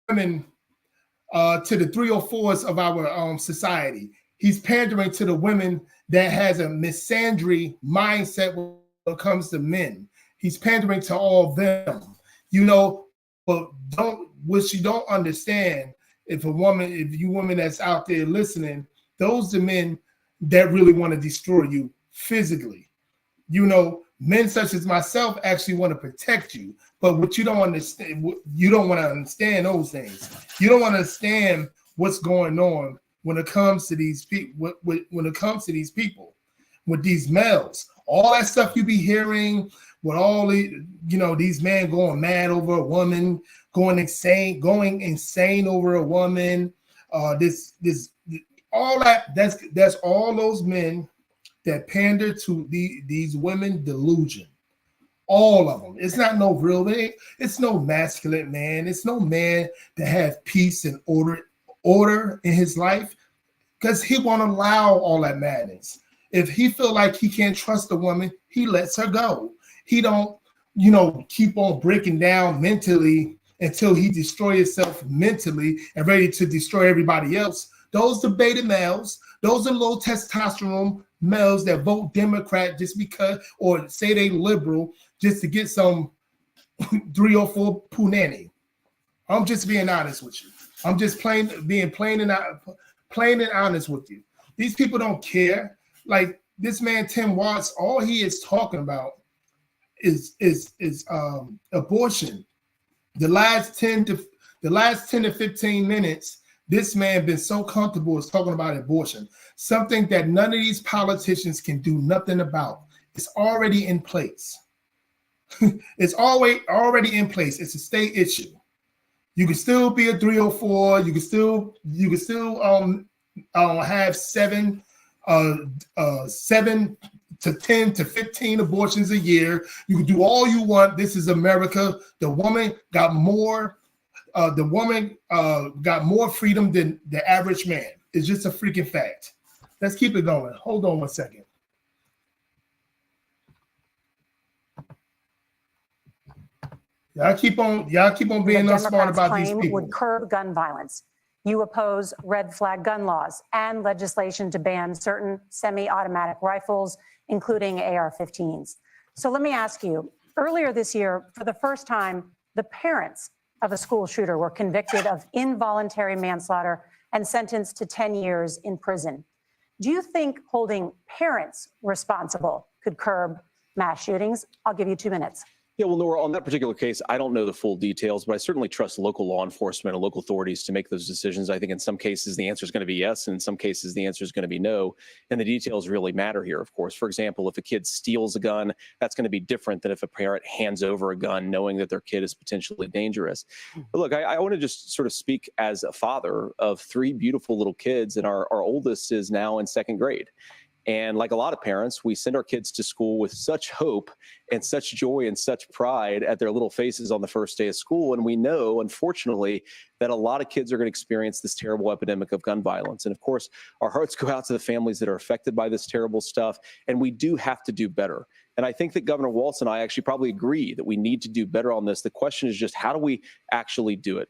women, to the 304s of our society. He's pandering to the women that has a misandry mindset when it comes to men. He's pandering to all them, but what you don't understand, if you women that's out there listening, those are men that really want to destroy you physically. Men such as myself actually want to protect you, but what you don't understand, you don't want to understand those things. You don't want to understand what's going on when it comes to these people, when it comes to these people, with these males, all that stuff you be hearing, with all the, these men going mad over a woman, going insane over a woman, all that's all those men that pander to these women delusion. All of them. It's not no real man. It's no masculine man. It's no man that have peace and order in his life, because he won't allow all that madness. If he feel like he can't trust a woman, he lets her go. He don't, keep on breaking down mentally until he destroys himself mentally and ready to destroy everybody else. Those debated males, those are low testosterone males that vote Democrat just because, or say they liberal just to get some 304 punani. I'm just being honest with you. I'm just being plain and honest with you. These people don't care. Like this man Tim Watz, all he is talking about is abortion. The last 10 to 15 minutes, this man been so comfortable is talking about abortion, something that none of these politicians can do nothing about. It's already in place. It's already in place. It's a state issue. You can still be a 304. You can still have 7 to 10 to 15 abortions a year. You can do all you want. This is America. The woman got more. Got more freedom than the average man. It's just a freaking fact. Let's keep it going. Hold on one second. Y'all keep on being smart about these people. Would curb gun violence. You oppose red flag gun laws and legislation to ban certain semi-automatic rifles, including AR-15s. So let me ask you, earlier this year, for the first time, the parents of a school shooter were convicted of involuntary manslaughter and sentenced to 10 years in prison. Do you think holding parents responsible could curb mass shootings? I'll give you 2 minutes. Yeah, well, Nora, on that particular case, I don't know the full details, but I certainly trust local law enforcement and local authorities to make those decisions. I think in some cases the answer is going to be yes, and in some cases the answer is going to be no. And the details really matter here, of course. For example, if a kid steals a gun, that's going to be different than if a parent hands over a gun knowing that their kid is potentially dangerous. But look, I want to just sort of speak as a father of 3 beautiful little kids, and our oldest is now in 2nd grade. And like a lot of parents, we send our kids to school with such hope and such joy and such pride at their little faces on the first day of school. And we know, unfortunately, that a lot of kids are going to experience this terrible epidemic of gun violence. And of course, our hearts go out to the families that are affected by this terrible stuff. And we do have to do better. And I think that Governor Walz and I actually probably agree that we need to do better on this. The question is just, how do we actually do it?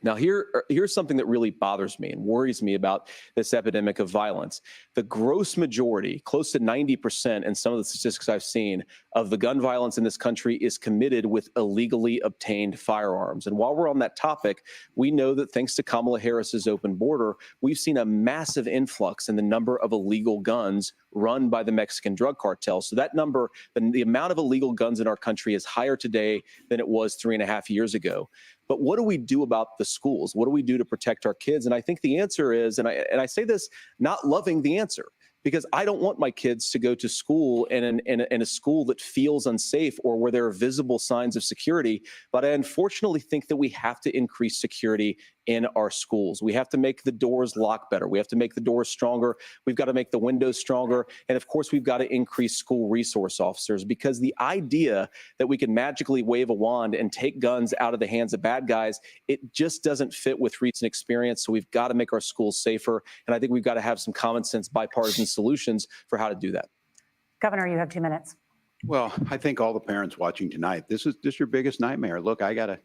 Now, here's something that really bothers me and worries me about this epidemic of violence. The gross majority, close to 90%, and some of the statistics I've seen, of the gun violence in this country is committed with illegally obtained firearms. And while we're on that topic, we know that thanks to Kamala Harris's open border, we've seen a massive influx in the number of illegal guns run by the Mexican drug cartel. So that number, the amount of illegal guns in our country is higher today than it was 3.5 years ago. But what do we do about the schools? What do we do to protect our kids? And I think the answer is, and I say this not loving the answer, because I don't want my kids to go to school in a school that feels unsafe or where there are visible signs of security. But I unfortunately think that we have to increase security in our schools. We have to make the doors lock better. We have to make the doors stronger. We've got to make the windows stronger. And of course, we've got to increase school resource officers, because the idea that we can magically wave a wand and take guns out of the hands of bad guys, it just doesn't fit with recent experience. So we've got to make our schools safer. And I think we've got to have some common sense bipartisan solutions for how to do that. Governor, you have 2 minutes. Well, I think all the parents watching tonight, this is your biggest nightmare. Look, I got a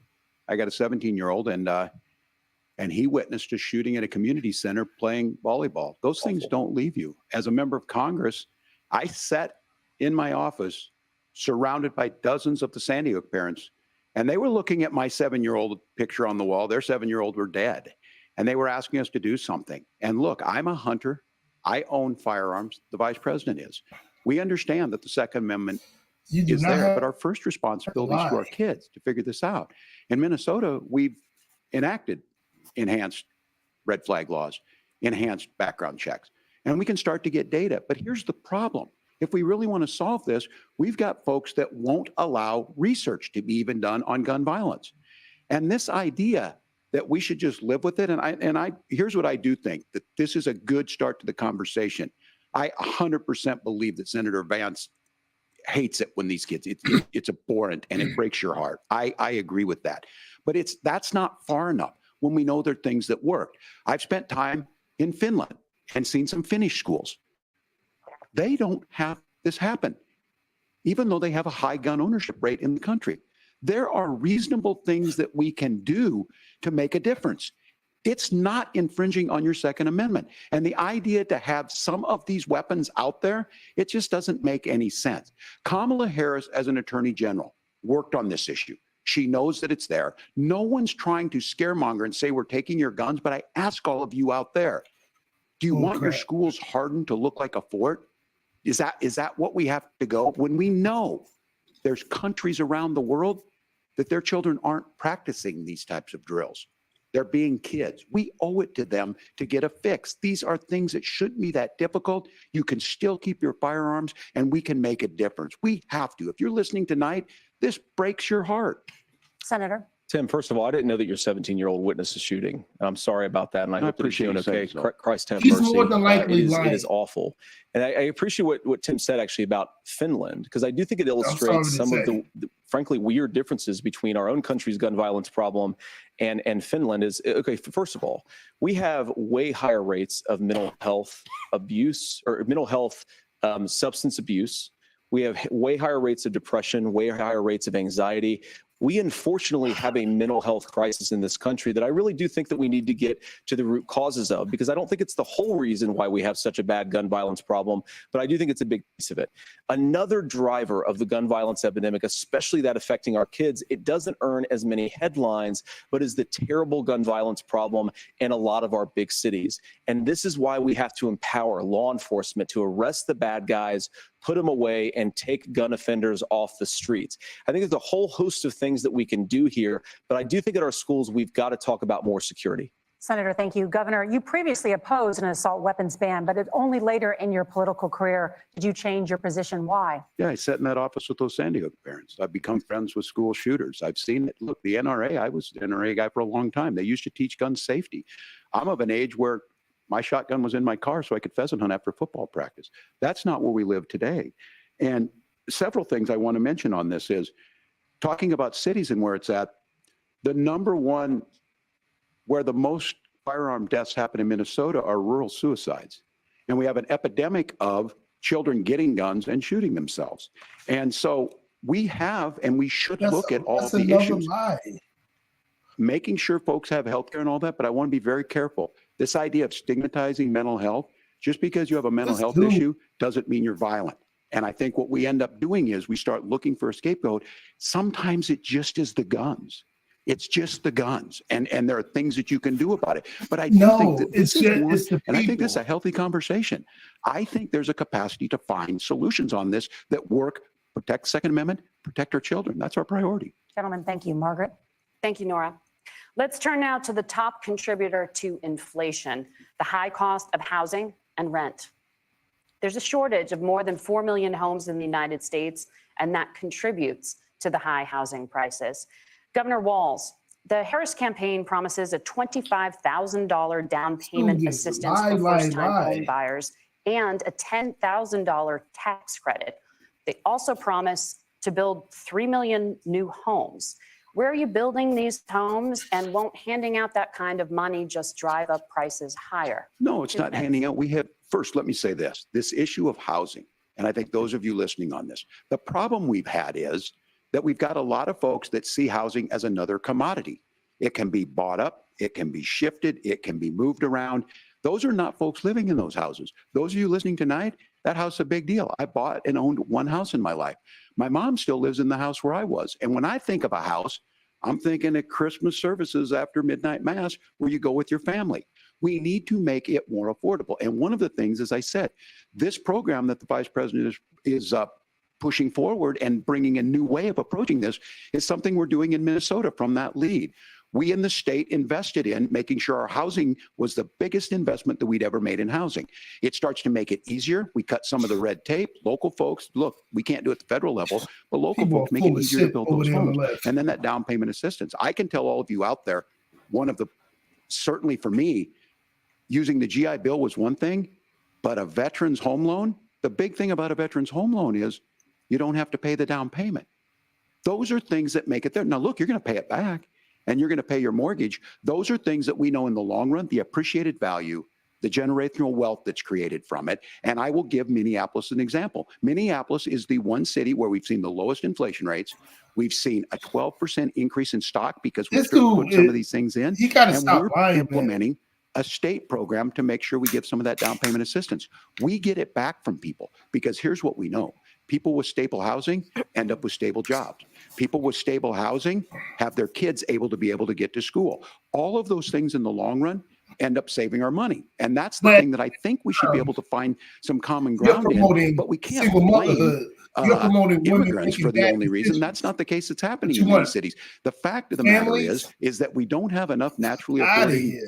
17-year-old, and he witnessed a shooting at a community center playing volleyball. Those things don't leave you. As a member of Congress, I sat in my office surrounded by dozens of the Sandy Hook parents, and they were looking at my 7-year-old picture on the wall. Their 7-year-old were dead, and they were asking us to do something. And look, I'm a hunter. I own firearms. The vice president is. We understand that the Second Amendment is there, but our first responsibility is to our kids to figure this out. In Minnesota, we've enacted enhanced red flag laws, enhanced background checks, and we can start to get data. But here's the problem. If we really want to solve this, we've got folks that won't allow research to be even done on gun violence. And this idea that we should just live with it, and here's what I do think, that this is a good start to the conversation. I 100% believe that Senator Vance hates it when these kids, it's abhorrent and it breaks your heart. I agree with that. But that's not far enough when we know there are things that work. I've spent time in Finland and seen some Finnish schools. They don't have this happen, even though they have a high gun ownership rate in the country. There are reasonable things that we can do to make a difference. It's not infringing on your Second Amendment. And the idea to have some of these weapons out there, it just doesn't make any sense. Kamala Harris, as an attorney general, worked on this issue. She knows that it's there. No one's trying to scaremonger and say we're taking your guns, but I ask all of you out there, do you want your schools hardened to look like a fort? Is that what we have to go? When we know there's countries around the world that their children aren't practicing these types of drills. They're being kids. We owe it to them to get a fix. These are things that shouldn't be that difficult. You can still keep your firearms, and we can make a difference. We have to. If you're listening tonight, this breaks your heart. Senator. Tim, first of all, I didn't know that your 17-year-old witnessed a shooting. I'm sorry about that, and I hope that he's doing okay. Christ have mercy. He's more than likely lying. It is awful. And I appreciate what Tim said actually about Finland, because I do think it illustrates some of the frankly weird differences between our own country's gun violence problem and Finland. Is okay, first of all, we have way higher rates of mental health abuse or mental health substance abuse. We have way higher rates of depression, way higher rates of anxiety. We unfortunately have a mental health crisis in this country that I really do think that we need to get to the root causes of, because I don't think it's the whole reason why we have such a bad gun violence problem, but I do think it's a big piece of it. Another driver of the gun violence epidemic, especially that affecting our kids, it doesn't earn as many headlines, but is the terrible gun violence problem in a lot of our big cities. And this is why we have to empower law enforcement to arrest the bad guys, put them away, and take gun offenders off the streets. I think there's a whole host of things that we can do here, but I do think at our schools, we've got to talk about more security. Senator, thank you. Governor, you previously opposed an assault weapons ban, but only later in your political career did you change your position. Why? Yeah, I sat in that office with those Sandy Hook parents. I've become friends with school shooters. I've seen it. Look, the NRA, I was the NRA guy for a long time. They used to teach gun safety. I'm of an age where my shotgun was in my car so I could pheasant hunt after football practice. That's not where we live today. And several things I want to mention on this is talking about cities and where it's at. The number one where the most firearm deaths happen in Minnesota are rural suicides. And we have an epidemic of children getting guns and shooting themselves. And so we have, and we should look at all the issues. Making sure folks have health care and all that, but I want to be very careful. This idea of stigmatizing mental health, just because you have a mental health issue doesn't mean you're violent. And I think what we end up doing is we start looking for a scapegoat. Sometimes it just is the guns. It's just the guns. And there are things that you can do about it. But I do think that this is one, and I think this is a healthy conversation. I think there's a capacity to find solutions on this that work, protect the Second Amendment, protect our children. That's our priority. Gentlemen, thank you. Margaret. Thank you, Nora. Let's turn now to the top contributor to inflation, the high cost of housing and rent. There's a shortage of more than 4 million homes in the United States, and that contributes to the high housing prices. Governor Walz, The Harris campaign promises a $25,000 down payment Dude, assistance lie, for lie, first-time lie. home buyers and a $10,000 tax credit. They also promise to build 3 million new homes. Where are you building these homes, and won't handing out that kind of money just drive up prices higher? No, it's not handing out. First, let me say this issue of housing, and I think those of you listening on this, the problem we've had is that we've got a lot of folks that see housing as another commodity. It can be bought up, it can be shifted, it can be moved around. Those are not folks living in those houses. Those of you listening tonight, that house is a big deal. I bought and owned one house in my life. My mom still lives in the house where I was. And when I think of a house, I'm thinking of Christmas services after midnight mass where you go with your family. We need to make it more affordable. And one of the things, as I said, this program that the vice president is pushing forward and bringing a new way of approaching this is something we're doing in Minnesota from that lead. We in the state invested in making sure our housing was the biggest investment that we'd ever made in housing. It starts to make it easier. We cut some of the red tape. Local folks, look, we can't do it at the federal level, but local folks make it easier to build those homes. And then that down payment assistance. I can tell all of you out there, certainly for me, using the GI Bill was one thing, but a veteran's home loan, the big thing about a veteran's home loan is you don't have to pay the down payment. Those are things that make it there. Now, look, you're going to pay it back and you're going to pay your mortgage. Those are things that we know in the long run, the appreciated value, the generational wealth that's created from it. And I will give Minneapolis an example. Minneapolis is the one city where we've seen the lowest inflation rates. We've seen a 12% increase in stock because we've put some of these things in. You got to stop lying, implementing a state program to make sure we give some of that down payment assistance. We get it back from people because here's what we know. People with stable housing end up with stable jobs. People with stable housing have their kids able to get to school. All of those things in the long run end up saving our money. And that's the thing that I think we should be able to find some common ground in, but we can't blame immigrants for the only reason. That's not the case that's happening in many cities. The fact of the matter is that we don't have enough naturally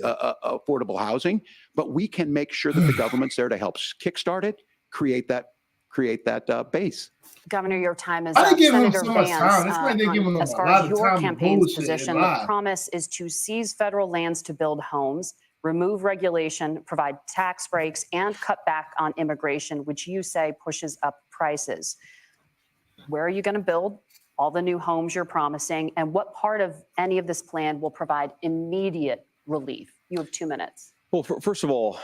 affordable housing, but we can make sure that the government's there to help kickstart it, create that base. Governor, your time is up. Senator Vance, as far as your campaign's position, the promise is to seize federal lands to build homes, remove regulation, provide tax breaks, and cut back on immigration, which you say pushes up prices. Where are you going to build all the new homes you're promising, and what part of any of this plan will provide immediate relief? You have 2 minutes. Well, first of all,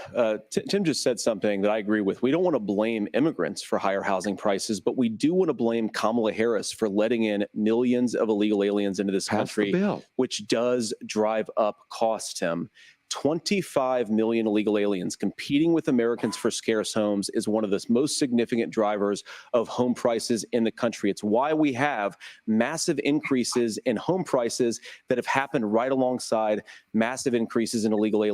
Tim just said something that I agree with. We don't want to blame immigrants for higher housing prices, but we do want to blame Kamala Harris for letting in millions of illegal aliens into this country, which does drive up costs, Tim. 25 million illegal aliens competing with Americans for scarce homes is one of the most significant drivers of home prices in the country. It's why we have massive increases in home prices that have happened right alongside massive increases in illegal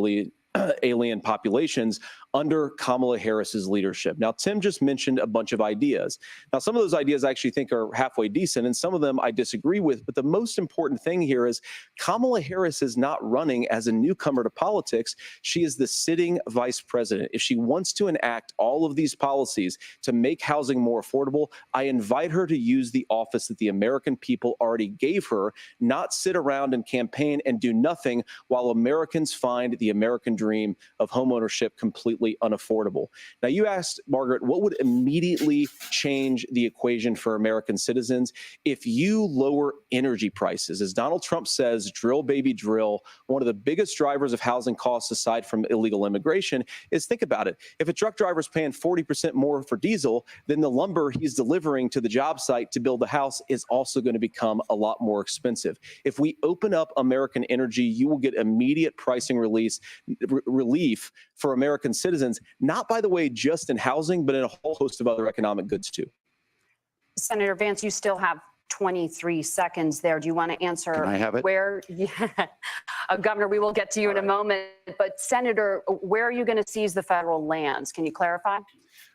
alien populations under Kamala Harris's leadership. Now, Tim just mentioned a bunch of ideas. Now, some of those ideas I actually think are halfway decent, and some of them I disagree with. But the most important thing here is Kamala Harris is not running as a newcomer to politics. She is the sitting vice president. If she wants to enact all of these policies to make housing more affordable, I invite her to use the office that the American people already gave her, not sit around and campaign and do nothing while Americans find the American dream of homeownership completely unaffordable. Now, you asked, Margaret, what would immediately change the equation for American citizens if you lower energy prices? As Donald Trump says, drill, baby, drill. One of the biggest drivers of housing costs, aside from illegal immigration, is, think about it. If a truck driver is paying 40% more for diesel, then the lumber he's delivering to the job site to build the house is also going to become a lot more expensive. If we open up American energy, you will get immediate pricing relief for American citizens, not, by the way, just in housing, but in a whole host of other economic goods too. Senator Vance, you still have 23 seconds there. Do you want to answer? Can I have it? Where, Governor, we will get to you in a moment. But Senator, where are you going to seize the federal lands? Can you clarify?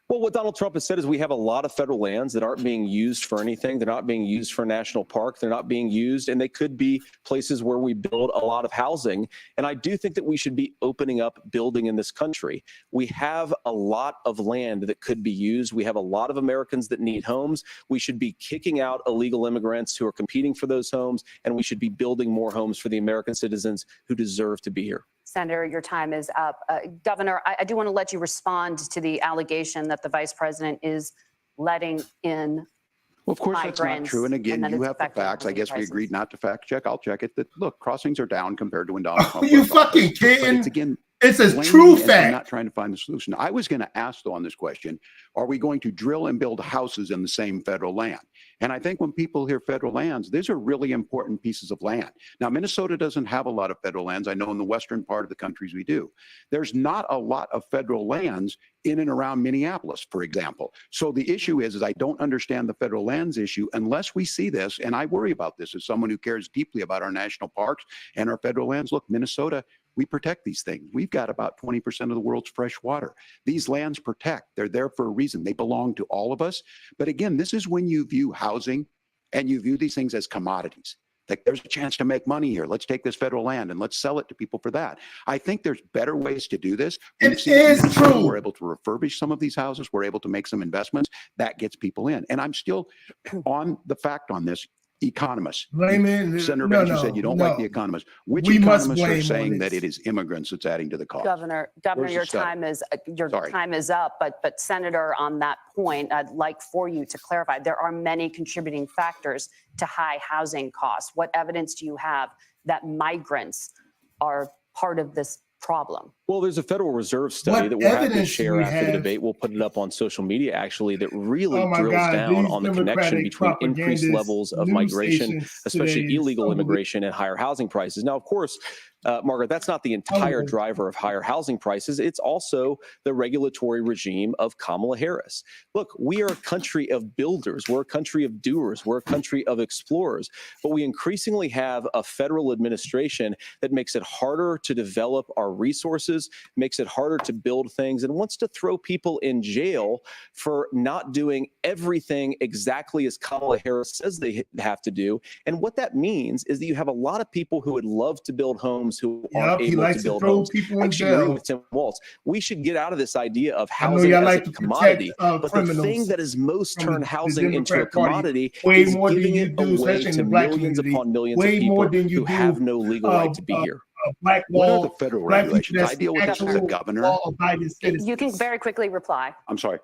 Well, what Donald Trump has said is we have a lot of federal lands that aren't being used for anything. They're not being used for a national park. They're not being used, and they could be places where we build a lot of housing. And I do think that we should be opening up building in this country. We have a lot of land that could be used. We have a lot of Americans that need homes. We should be kicking out illegal immigrants who are competing for those homes, and we should be building more homes for the American citizens who deserve to be here. Senator, your time is up. Governor, I do want to let you respond to the allegation that the vice president is letting in Well, of course, that's not migrants, true. And again, that you it's have the affecting facts. I housing guess we prices. agreed not to fact check. I'll check it. That look, crossings are down compared to when Donald Trump. Are you was in office. fucking But kidding? it's again, It's a blaming true as I'm fact. not trying to find the solution. I was going to ask though on this question, are we going to drill and build houses in the same federal land? And I think when people hear federal lands, these are really important pieces of land. Now, Minnesota doesn't have a lot of federal lands. I know in the western part of the countries we do. There's not a lot of federal lands in and around Minneapolis, for example. So the issue is I don't understand the federal lands issue unless we see this, and I worry about this as someone who cares deeply about our national parks and our federal lands. Look, Minnesota, we protect these things. We've got about 20% of the world's fresh water. These lands protect. They're there for a reason. They belong to all of us. But again, this is when you view housing and you view these things as commodities. Like there's a chance to make money here. Let's take this federal land and let's sell it to people for that. I think there's better ways to do this. It is true. We're able to refurbish some of these houses. We're able to make some investments. That gets people in. And I'm still on the fact on this. Economists. Senator Vance, you said you don't like the economists. Which economists are saying that it is immigrants that's adding to the cost? Governor, your time is up. But Senator, on that point, I'd like for you to clarify. There are many contributing factors to high housing costs. What evidence do you have that migrants are part of this problem? Well, there's a Federal Reserve study that we'll have to share after the debate. We'll put it up on social media, actually, that really drills down on the connection between increased levels of migration, especially illegal immigration, and higher housing prices. Now, of course, Margaret, that's not the entire driver of higher housing prices. It's also the regulatory regime of Kamala Harris. Look, we are a country of builders. We're a country of doers. We're a country of explorers. But we increasingly have a federal administration that makes it harder to develop our resources, makes it harder to build things, and wants to throw people in jail for not doing everything exactly as Kamala Harris says they have to do. And what that means is that you have a lot of people who would love to build homes who aren't able to build homes. People I in actually agree jail. with Tim Watz. We should get out of this idea of housing as a commodity. But the thing that has most turned housing into a commodity is giving it away to millions upon millions of people who have no legal right to be here. Black What wall, are the federal black regulations? I deal with this as a governor. You can very quickly reply. I'm sorry.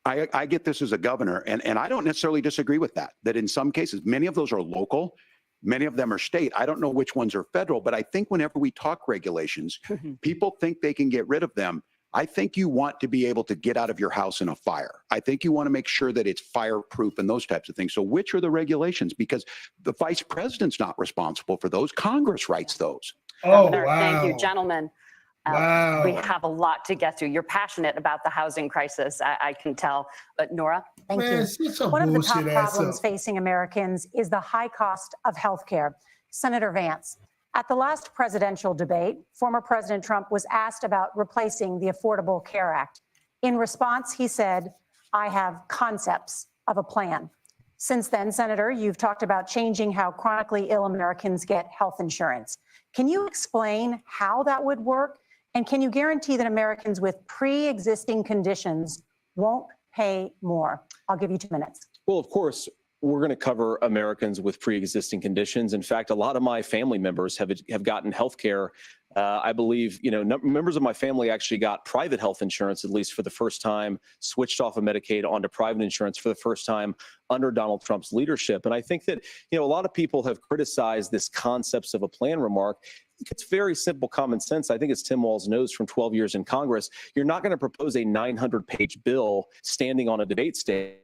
I get this as a governor, and I don't necessarily disagree with that, that in some cases, many of those are local, many of them are state. I don't know which ones are federal, but I think whenever we talk regulations, people think they can get rid of them. I think you want to be able to get out of your house in a fire. I think you want to make sure that it's fireproof and those types of things. So which are the regulations? Because the vice president's not responsible for those. Congress writes those. Oh, Governor, wow. Thank you, gentlemen. Wow. We have a lot to get to. You're passionate about the housing crisis, I can tell. But Nora? Thank Man, you. shut your One of the top bullshit ass problems up. facing Americans is the high cost of health care. Senator Vance, at the last presidential debate, former President Trump was asked about replacing the Affordable Care Act. In response, he said, "I have concepts of a plan." Since then, Senator, you've talked about changing how chronically ill Americans get health insurance. Can you explain how that would work? And can you guarantee that Americans with pre-existing conditions won't pay more? I'll give you 2 minutes. Well, of course, we're going to cover Americans with pre-existing conditions. In fact, a lot of my family members have gotten health care. I believe, members of my family actually got private health insurance, at least for the first time, switched off of Medicaid onto private insurance for the first time under Donald Trump's leadership. And I think that, a lot of people have criticized this concepts of a plan remark. It's very simple common sense. I think as Tim Watz knows from 12 years in Congress, you're not going to propose a 900-page bill standing on a debate stage.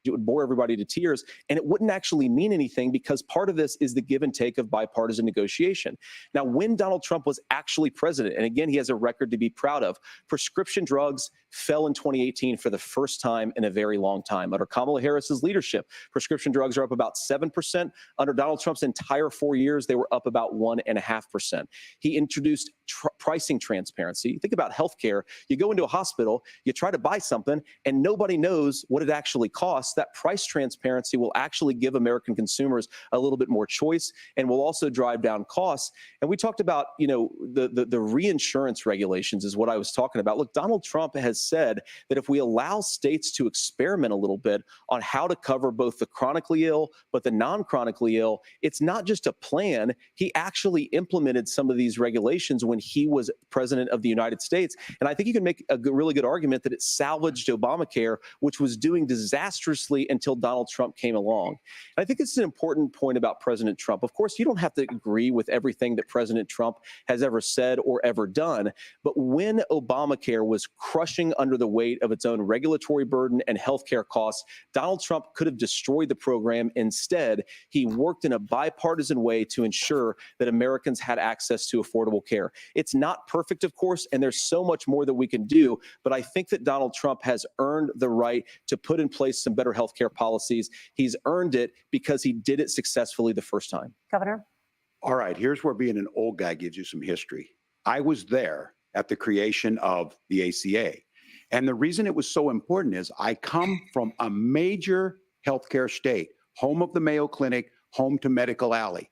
It would bore everybody to tears, and it wouldn't actually mean anything because part of this is the give and take of bipartisan negotiation. Now, when Donald Trump was actually president, and again, he has a record to be proud of, prescription drugs fell in 2018 for the first time in a very long time. Under Kamala Harris's leadership, prescription drugs are up about 7%. Under Donald Trump's entire 4 years, they were up about 1.5%. He introduced pricing transparency. Think about healthcare. You go into a hospital, you try to buy something, and nobody knows what it actually costs. That price transparency will actually give American consumers a little bit more choice and will also drive down costs. And we talked about, the reinsurance regulations is what I was talking about. Look, Donald Trump has said that if we allow states to experiment a little bit on how to cover both the chronically ill, but the non-chronically ill, it's not just a plan. He actually implemented some of these regulations when he was president of the United States. And I think you can make a really good argument that it salvaged Obamacare, which was doing disastrously until Donald Trump came along. And I think it's an important point about President Trump. Of course, you don't have to agree with everything that President Trump has ever said or ever done. But when Obamacare was crushing under the weight of its own regulatory burden and healthcare costs, Donald Trump could have destroyed the program. Instead, he worked in a bipartisan way to ensure that Americans had access to affordable care. It's not perfect, of course, and there's so much more that we can do. But I think that Donald Trump has earned the right to put in place some better healthcare policies. He's earned it because he did it successfully the first time. Governor? All right, here's where being an old guy gives you some history. I was there at the creation of the ACA. And the reason it was so important is I come from a major healthcare state, home of the Mayo Clinic, home to Medical Alley,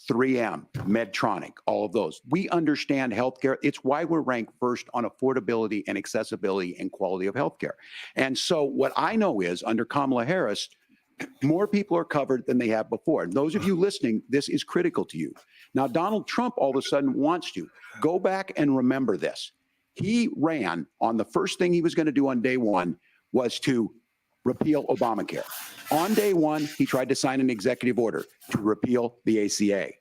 3M, Medtronic, all of those. We understand healthcare. It's why we're ranked first on affordability and accessibility and quality of healthcare. And so what I know is under Kamala Harris, more people are covered than they have before. And those of you listening, this is critical to you. Now, Donald Trump all of a sudden wants to go back and remember this. He ran on the first thing he was going to do on day one was to repeal Obamacare. On day one, he tried to sign an executive order to repeal the ACA.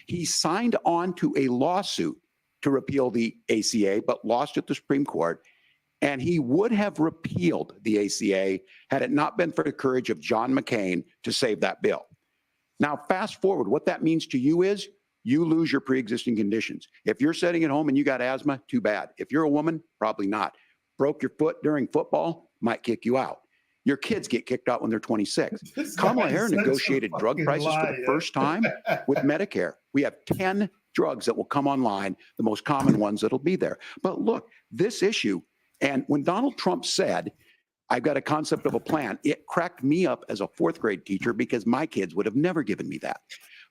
He signed on to a lawsuit to repeal the ACA, but lost at the Supreme Court. And he would have repealed the ACA had it not been for the courage of John McCain to save that bill. Now, fast forward, what that means to you is you lose your pre-existing conditions. If you're sitting at home and you got asthma, too bad. If you're a woman, probably not. Broke your foot during football, might kick you out. Your kids get kicked out when they're 26. Kamala Harris negotiated drug prices for the first time with Medicare. We have 10 drugs that will come online, the most common ones that'll be there. But look, this issue, and when Donald Trump said, I've got a concept of a plan, it cracked me up as a fourth grade teacher because my kids would have never given me that.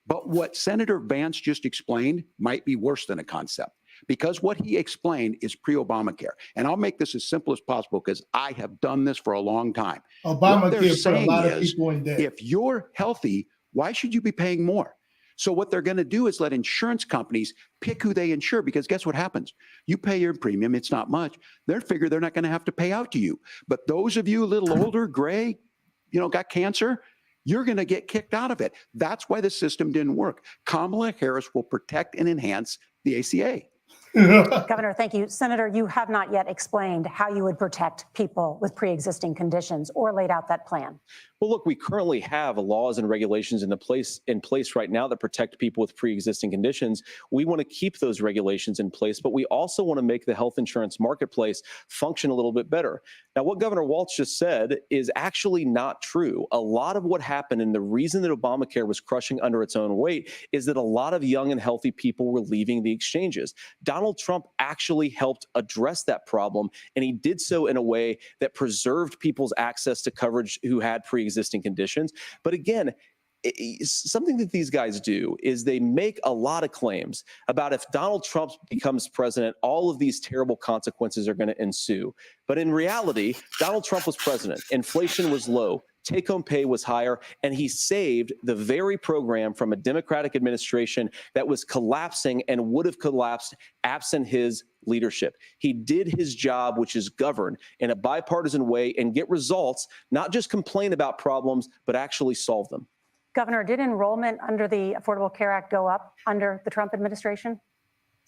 But what Senator Vance just explained might be worse than a concept, because what he explained is pre-Obamacare. And I'll make this as simple as possible because I have done this for a long time. Obamacare put a lot of people in debt. If you're healthy, why should you be paying more? So what they're going to do is let insurance companies pick who they insure, because guess what happens? You pay your premium, it's not much. They figure they're not going to have to pay out to you. But those of you a little older, gray, got cancer, you're going to get kicked out of it. That's why the system didn't work. Kamala Harris will protect and enhance the ACA. Governor, thank you. Senator, you have not yet explained how you would protect people with pre-existing conditions or laid out that plan. Well, look, we currently have laws and regulations in place right now that protect people with pre-existing conditions. We want to keep those regulations in place, but we also want to make the health insurance marketplace function a little bit better. Now, what Governor Walz just said is actually not true. A lot of what happened, and the reason that Obamacare was crushing under its own weight, is that a lot of young and healthy people were leaving the exchanges. Donald Trump actually helped address that problem, and he did so in a way that preserved people's access to coverage who had pre-existing conditions. But again, something that these guys do is they make a lot of claims about if Donald Trump becomes president, all of these terrible consequences are going to ensue. But in reality, Donald Trump was president. Inflation was low. Take-home pay was higher, and he saved the very program from a Democratic administration that was collapsing and would have collapsed absent his leadership. He did his job, which is govern in a bipartisan way and get results, not just complain about problems, but actually solve them. Governor, did enrollment under the Affordable Care Act go up under the Trump administration?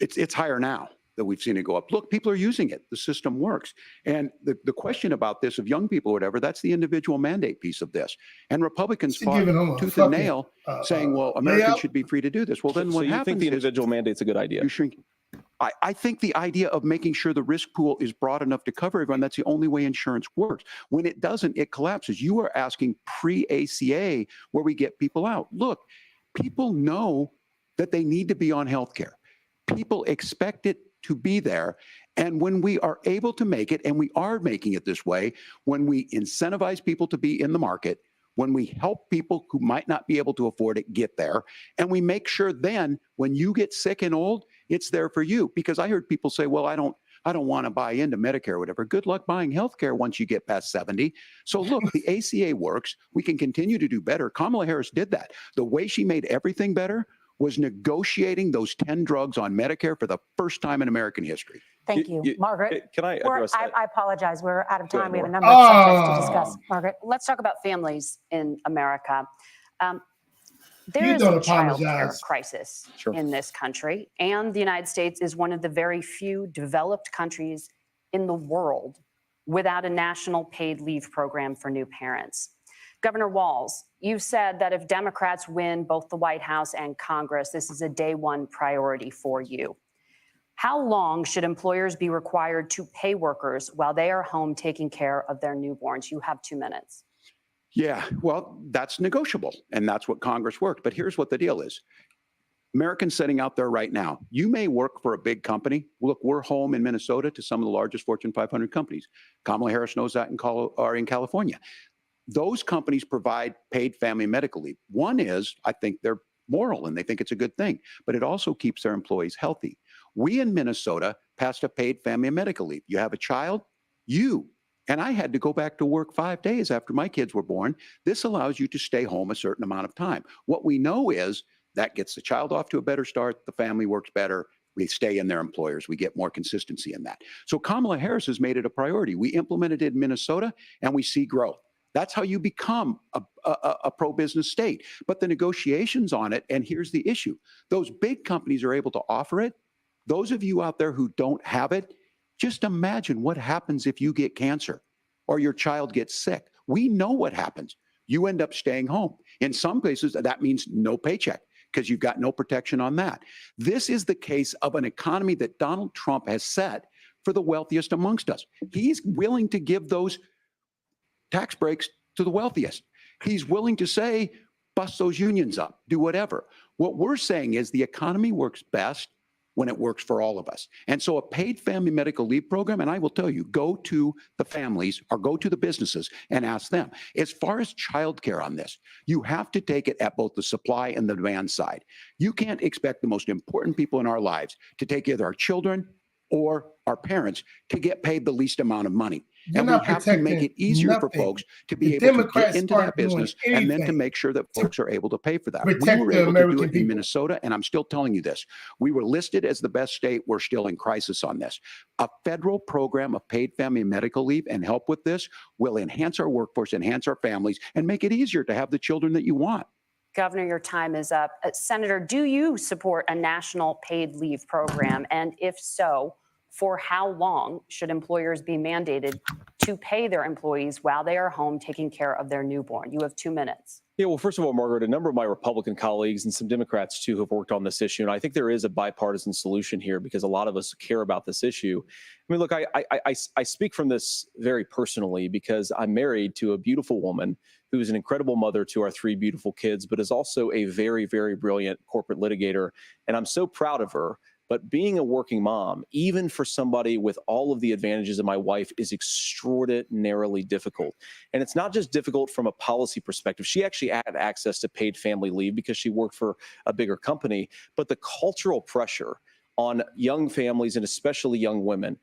It's higher now that we've seen it go up. Look, people are using it. The system works. And the question about this of young people or whatever, that's the individual mandate piece of this. And Republicans fought tooth and nail saying, well, Americans should be free to do this. Well, then what happens you think the individual mandate's a good idea? You shrink. I think the idea of making sure the risk pool is broad enough to cover everyone, that's the only way insurance works. When it doesn't, it collapses. You are asking pre-ACA where we get people out. Look, people know that they need to be on health care. People expect it to be there. And when we are able to make it, and we are making it this way, when we incentivize people to be in the market, when we help people who might not be able to afford it get there, and we make sure then when you get sick and old, it's there for you. Because I heard people say, well, I don't want to buy into Medicare or whatever. Good luck buying health care once you get past 70. So look, the ACA works. We can continue to do better. Kamala Harris did that. The way she made everything better was negotiating those 10 drugs on Medicare for the first time in American history. Thank you. Margaret. Can I address that? I apologize. We're out of time. We have a Ahead, number of subjects to discuss. Margaret. Let's talk about families in America. There You is don't a child care apologize. crisis Sure. in this country, and the United States is one of the very few developed countries in the world without a national paid leave program for new parents. Governor Walz, you've said that if Democrats win both the White House and Congress, this is a day one priority for you. How long should employers be required to pay workers while they are home taking care of their newborns? You have 2 minutes. Yeah, well, that's negotiable, and that's what Congress worked. But here's what the deal is. Americans sitting out there right now, you may work for a big company. Look, we're home in Minnesota to some of the largest Fortune 500 companies. Kamala Harris knows that in California. Those companies provide paid family medical leave. One is, I think they're moral and they think it's a good thing, but it also keeps their employees healthy. We in Minnesota passed a paid family medical leave. You have a child, and I had to go back to work 5 days after my kids were born. This allows you to stay home a certain amount of time. What we know is that gets the child off to a better start. The family works better. We stay in their employers. We get more consistency in that. So Kamala Harris has made it a priority. We implemented it in Minnesota and we see growth. That's how you become a pro-business state. But the negotiations on it, and here's the issue. Those big companies are able to offer it. Those of you out there who don't have it, just imagine what happens if you get cancer or your child gets sick. We know what happens. You end up staying home. In some cases, that means no paycheck because you've got no protection on that. This is the case of an economy that Donald Trump has set for the wealthiest amongst us. He's willing to give those tax breaks to the wealthiest. He's willing to say, bust those unions up, do whatever. What we're saying is the economy works best when it works for all of us. And so a paid family medical leave program, and I will tell you, go to the families or go to the businesses and ask them. As far as childcare on this, you have to take it at both the supply and the demand side. You can't expect the most important people in our lives to take either our children or our parents to get paid the least amount of money. You're and we have to make it easier for folks to be able to get into that business and then to make sure that folks are able to pay for that. We were able to do it in Minnesota, and I'm still telling you this. We were listed as the best state. We're still in crisis on this. A federal program of paid family medical leave and help with this will enhance our workforce, enhance our families, and make it easier to have the children that you want. Governor, your time is up. Senator, do you support a national paid leave program? And if so, for how long should employers be mandated to pay their employees while they are home taking care of their newborn? You have 2 minutes. Yeah, well, first of all, Margaret, a number of my Republican colleagues and some Democrats, too, have worked on this issue. And I think there is a bipartisan solution here because a lot of us care about this issue. I mean, look, I speak from this very personally because I'm married to a beautiful woman who is an incredible mother to our 3 beautiful kids, but is also a very, very brilliant corporate litigator. And I'm so proud of her. But being a working mom, even for somebody with all of the advantages of my wife, is extraordinarily difficult. And it's not just difficult from a policy perspective. She actually had access to paid family leave because she worked for a bigger company. But the cultural pressure on young families and especially young women,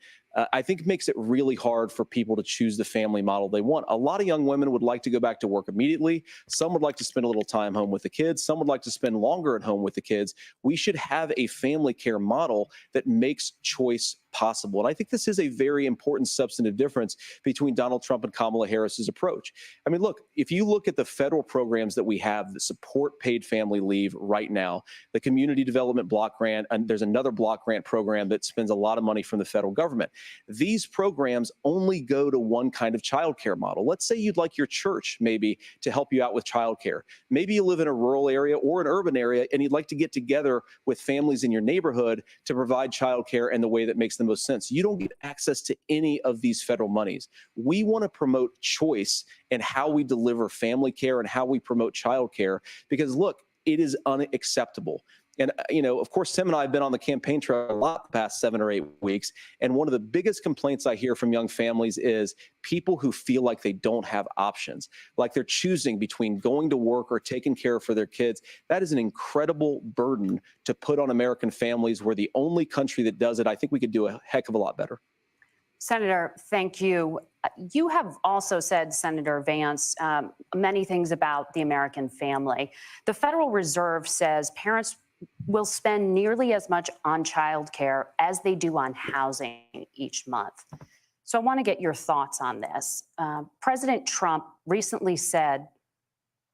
I think makes it really hard for people to choose the family model they want. A lot of young women would like to go back to work immediately. Some would like to spend a little time home with the kids. Some would like to spend longer at home with the kids. We should have a family care model that makes choice possible. And I think this is a very important substantive difference between Donald Trump and Kamala Harris's approach. I mean, look, if you look at the federal programs that we have that support paid family leave right now, the Community Development Block Grant, and there's another block grant program that spends a lot of money from the federal government. These programs only go to one kind of childcare model. Let's say you'd like your church maybe to help you out with childcare. Maybe you live in a rural area or an urban area and you'd like to get together with families in your neighborhood to provide childcare in the way that makes the most sense. You don't get access to any of these federal monies. We want to promote choice in how we deliver family care and how we promote childcare, because look, it is unacceptable. And, you know, of course, Tim and I have been on the campaign trail a lot the past 7 or 8 weeks. And one of the biggest complaints I hear from young families is people who feel like they don't have options, like they're choosing between going to work or taking care for their kids. That is an incredible burden to put on American families. We're the only country that does it. I think we could do a heck of a lot better. Senator, thank you. You have also said, Senator Vance, many things about the American family. The Federal Reserve says parents will spend nearly as much on childcare as they do on housing each month. So I want to get your thoughts on this. President Trump recently said,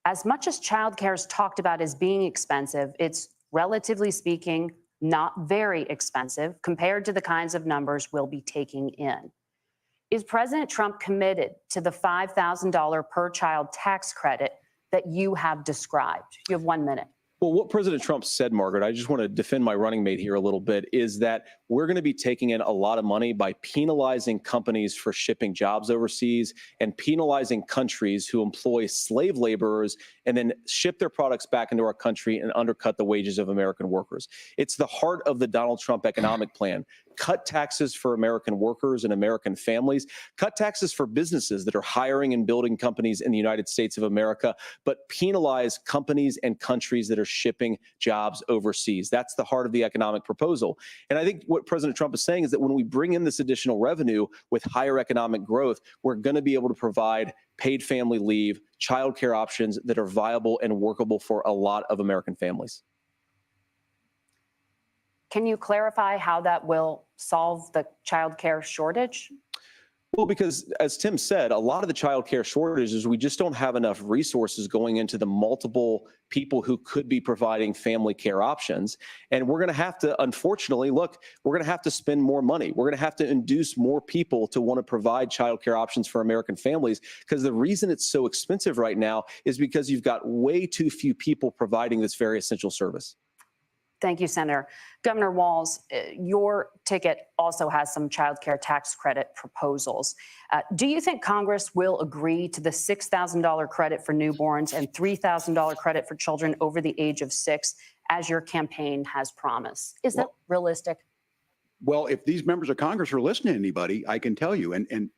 as much as childcare is talked about as being expensive, it's relatively speaking not very expensive compared to the kinds of numbers we'll be taking in. Is President Trump committed to the $5,000 per child tax credit that you have described? You have 1 minute. Well, what President Trump said, Margaret, I just want to defend my running mate here a little bit, is that we're going to be taking in a lot of money by penalizing companies for shipping jobs overseas and penalizing countries who employ slave laborers and then ship their products back into our country and undercut the wages of American workers. It's the heart of the Donald Trump economic plan. Cut taxes for American workers and American families, cut taxes for businesses that are hiring and building companies in the United States of America, but penalize companies and countries that are shipping jobs overseas. That's the heart of the economic proposal. And I think what President Trump is saying is that when we bring in this additional revenue with higher economic growth, we're going to be able to provide paid family leave, childcare options that are viable and workable for a lot of American families. Can you clarify how that will solve the childcare shortage? Well, because as Tim said, a lot of the child care shortages, we just don't have enough resources going into the multiple people who could be providing family care options. And we're going to have to, unfortunately, look, we're going to have to spend more money. We're going to have to induce more people to want to provide child care options for American families, because the reason it's so expensive right now is because you've got way too few people providing this very essential service. Thank you, Senator. Governor Walz, your ticket also has some child care tax credit proposals. Do you think Congress will agree to the $6,000 credit for newborns and $3,000 credit for children over the age of 6, as your campaign has promised? Is that realistic? Well, if these members of Congress are listening to anybody, I can tell you, and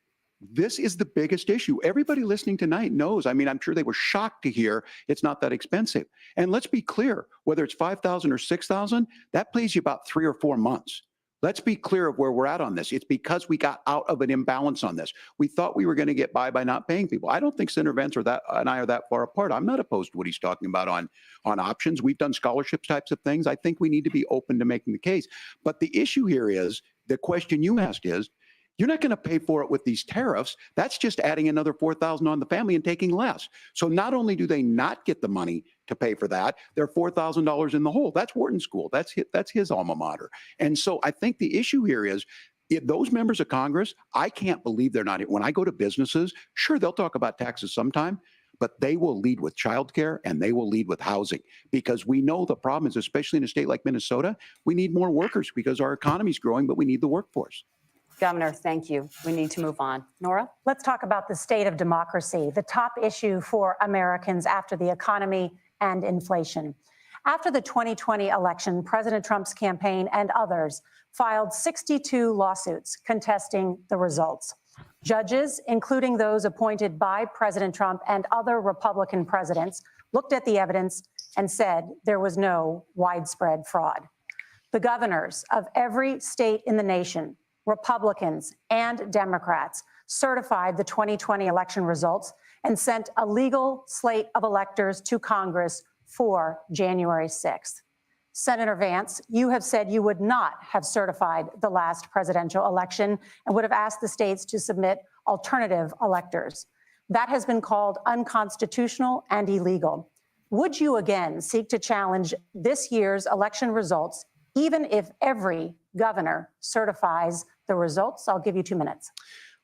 this is the biggest issue. Everybody listening tonight knows. I mean, I'm sure they were shocked to hear it's not that expensive. And let's be clear, whether it's $5,000 or $6,000, that pays you about 3 or 4 months. Let's be clear of where we're at on this. It's because we got out of an imbalance on this. We thought we were going to get by not paying people. I don't think Senator Vance and I are that far apart. I'm not opposed to what he's talking about on options. We've done scholarships types of things. I think we need to be open to making the case. But the issue here is, the question you asked is, you're not going to pay for it with these tariffs. That's just adding another $4,000 on the family and taking less. So not only do they not get the money to pay for that, they're $4,000 in the hole. That's Wharton School. That's his alma mater. And so I think the issue here is, if those members of Congress, I can't believe they're not. When I go to businesses, sure, they'll talk about taxes sometime, but they will lead with childcare and they will lead with housing, because we know the problem is, especially in a state like Minnesota, we need more workers because our economy is growing, but we need the workforce. Governor, thank you. We need to move on. Nora? Let's talk about the state of democracy, the top issue for Americans after the economy and inflation. After the 2020 election, President Trump's campaign and others filed 62 lawsuits contesting the results. Judges, including those appointed by President Trump and other Republican presidents, looked at the evidence and said there was no widespread fraud. The governors of every state in the nation, Republicans and Democrats, certified the 2020 election results and sent a legal slate of electors to Congress for January 6th. Senator Vance, you have said you would not have certified the last presidential election and would have asked the states to submit alternative electors. That has been called unconstitutional and illegal. Would you again seek to challenge this year's election results, even if every governor certifies the results? I'll give you 2 minutes.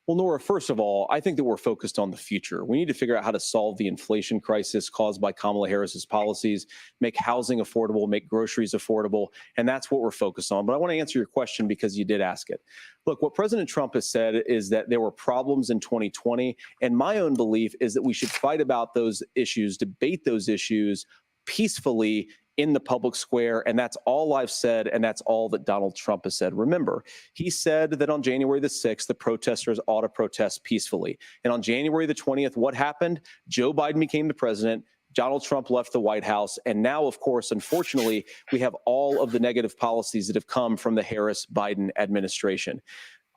Well, Nora, first of all, I think that we're focused on the future. We need to figure out how to solve the inflation crisis caused by Kamala Harris's policies, make housing affordable, make groceries affordable, and that's what we're focused on. But I want to answer your question because you did ask it. Look, what President Trump has said is that there were problems in 2020, and my own belief is that we should fight about those issues, debate those issues peacefully in the public square, and that's all I've said, and that's all that Donald Trump has said. Remember, he said that on January the 6th, the protesters ought to protest peacefully. And on January the 20th, what happened? Joe Biden became the president. Donald Trump left the White House. And now, of course, unfortunately, we have all of the negative policies that have come from the Harris-Biden administration.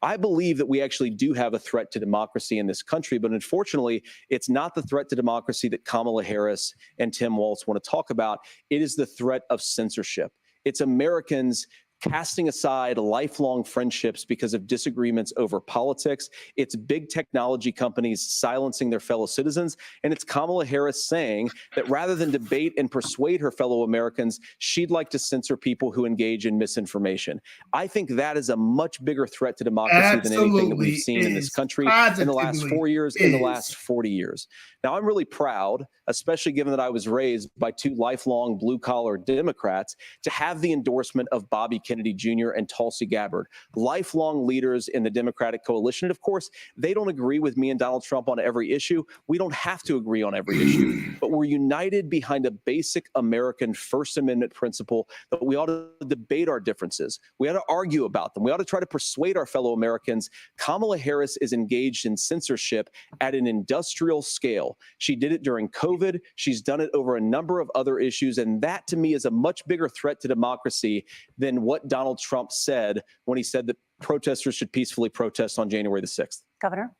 I believe that we actually do have a threat to democracy in this country, but unfortunately, it's not the threat to democracy that Kamala Harris and Tim Watz want to talk about. It is the threat of censorship. It's Americans casting aside lifelong friendships because of disagreements over politics. It's big technology companies silencing their fellow citizens. And it's Kamala Harris saying that rather than debate and persuade her fellow Americans, she'd like to censor people who engage in misinformation. I think that is a much bigger threat to democracy than anything that we've seen in this country in the last 4 years, in the last 40 years. Now, I'm really proud, especially given that I was raised by two lifelong blue-collar Democrats, to have the endorsement of Bobby Kennedy Jr. and Tulsi Gabbard, lifelong leaders in the Democratic coalition. And of course, they don't agree with me and Donald Trump on every issue. We don't have to agree on every issue, but we're united behind a basic American First Amendment principle that we ought to debate our differences. We ought to argue about them. We ought to try to persuade our fellow Americans. Kamala Harris is engaged in censorship at an industrial scale. She did it during COVID. She's done it over a number of other issues. And that, to me, is a much bigger threat to democracy than what Donald Trump said when he said that protesters should peacefully protest on January the 6th. Governor?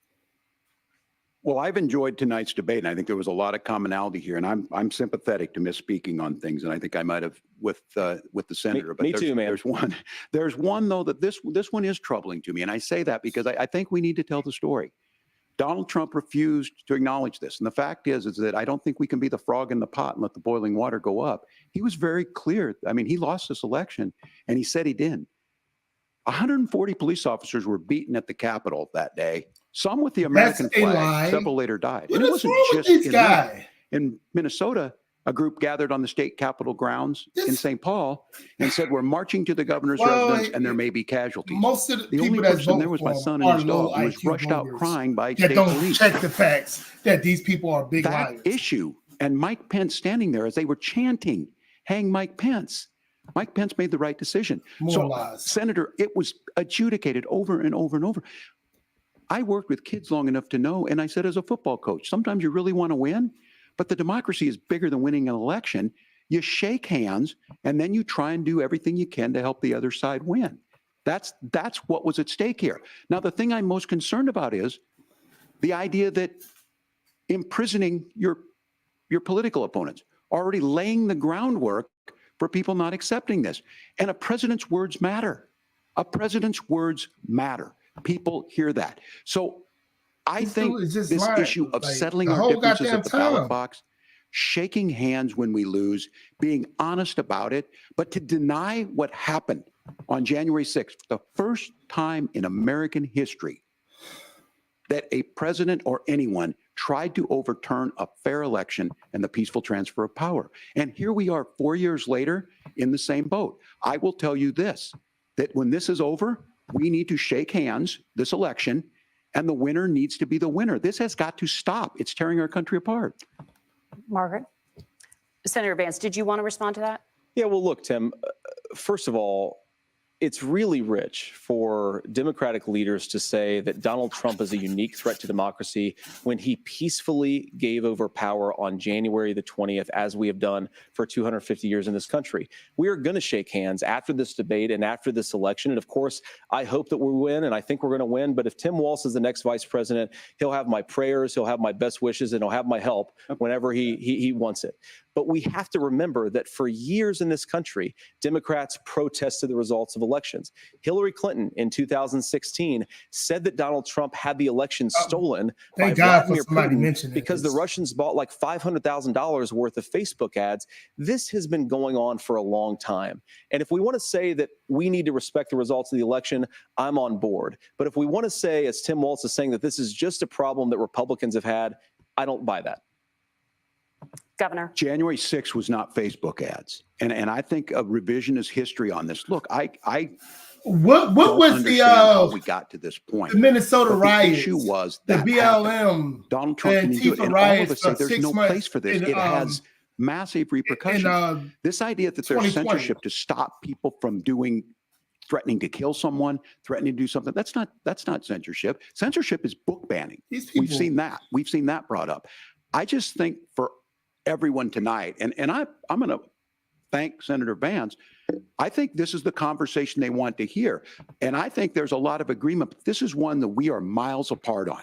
Well, I've enjoyed tonight's debate, and I think there was a lot of commonality here. And I'm sympathetic to misspeaking on things, and I think I might have with the senator. Me too, man. There's one though that this one is troubling to me, and I say that because I think we need to tell the story. Donald Trump refused to acknowledge this, and the fact is that I don't think we can be the frog in the pot and let the boiling water go up. He was very clear. I mean, he lost this election, and he said he didn't. 140 police officers were beaten at the Capitol that day. Some with the American flag. Several later died. What is wrong with this guy? In Minnesota, a group gathered on the state capitol grounds in St. Paul and said, "We're marching to the governor's residence, and there may be casualties." Most of the only person there was my son and his dog, who was rushed out crying by state police. Check the facts that these people are big liars. That issue, and Mike Pence standing there as they were chanting, "Hang Mike Pence." Mike Pence made the right decision. Lies. Senator, it was adjudicated over and over and over. I worked with kids long enough to know, and I said as a football coach, sometimes you really want to win, but the democracy is bigger than winning an election. You shake hands, and then you try and do everything you can to help the other side win. That's what was at stake here. Now, the thing I'm most concerned about is the idea that imprisoning your political opponents, already laying the groundwork for people not accepting this. And a president's words matter. A president's words matter. People hear that. So I think this issue of settling our differences at the ballot box, shaking hands when we lose, being honest about it, but to deny what happened on January 6th, the first time in American history that a president or anyone tried to overturn a fair election and the peaceful transfer of power. And here we are 4 years later in the same boat. I will tell you this, that when this is over, we need to shake hands this election, and the winner needs to be the winner. This has got to stop. It's tearing our country apart. Margaret? Senator Vance, did you want to respond to that? Yeah, well, look, Tim, first of all, it's really rich for Democratic leaders to say that Donald Trump is a unique threat to democracy when he peacefully gave over power on January the 20th, as we have done for 250 years in this country. We are going to shake hands after this debate and after this election. And of course, I hope that we win, and I think we're going to win. But if Tim Walz is the next vice president, he'll have my prayers, he'll have my best wishes, and he'll have my help whenever he wants it. But we have to remember that for years in this country, Democrats protested the results of elections. Hillary Clinton in 2016 said that Donald Trump had the election stolen by Vladimir Putin because the Russians bought like $500,000 worth of Facebook ads. This has been going on for a long time. And if we want to say that we need to respect the results of the election, I'm on board. But if we want to say, as Tim Watz is saying, that this is just a problem that Republicans have had, I don't buy that. Governor. January 6th was not Facebook ads. And I think a revisionist history on this. Look, what was the how we got to this point. The Minnesota riots. The issue was the that BLM. Happened. Donald Trump can do it. And all of us say there's no place for this. It has massive repercussions. This idea that there's censorship to stop people from threatening to kill someone, threatening to do something. That's not censorship. Censorship is book banning. We've seen that. We've seen that brought up. I just think for everyone tonight, and I'm going to thank Senator Vance. I think this is the conversation they want to hear. And I think there's a lot of agreement. But this is one that we are miles apart on.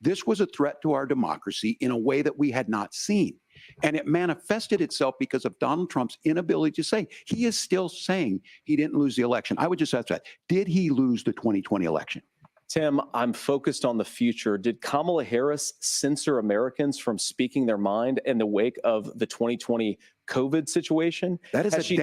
This was a threat to our democracy in a way that we had not seen. And it manifested itself because of Donald Trump's inability to say. He is still saying he didn't lose the election. I would just ask that. Did he lose the 2020 election? Tim, I'm focused on the future. Did Kamala Harris censor Americans from speaking their mind in the wake of the 2020 COVID situation? That is a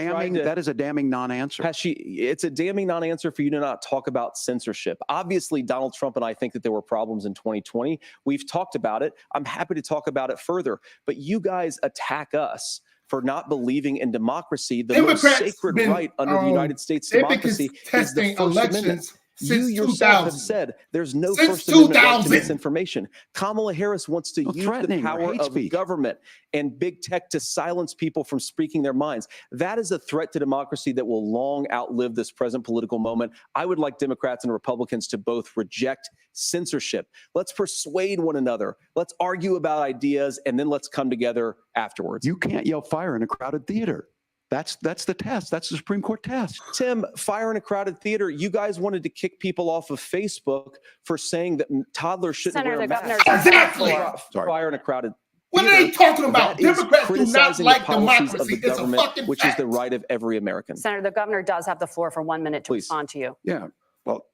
damning non-answer. It's a damning non-answer for you to not talk about censorship. Obviously, Donald Trump and I think that there were problems in 2020. We've talked about it. I'm happy to talk about it further. But you guys attack us for not believing in democracy. The most sacred right under the United States democracy is the First Amendment. You yourself have said there's no First Amendment right to misinformation. Kamala Harris wants to use the power of government and big tech to silence people from speaking their minds. That is a threat to democracy that will long outlive this present political moment. I would like Democrats and Republicans to both reject censorship. Let's persuade one another. Let's argue about ideas, and then let's come together afterwards. You can't yell fire in a crowded theater. That's the test. That's the Supreme Court test. Tim, fire in a crowded theater. You guys wanted to kick people off of Facebook for saying that toddlers shouldn't wear masks. Exactly. Fire in a crowded What are they talking about? Democrats do not like democracy. It's a fucking which is the right of every American. Senator, the governor does have the floor for 1 minute to respond to you. Yeah. Well,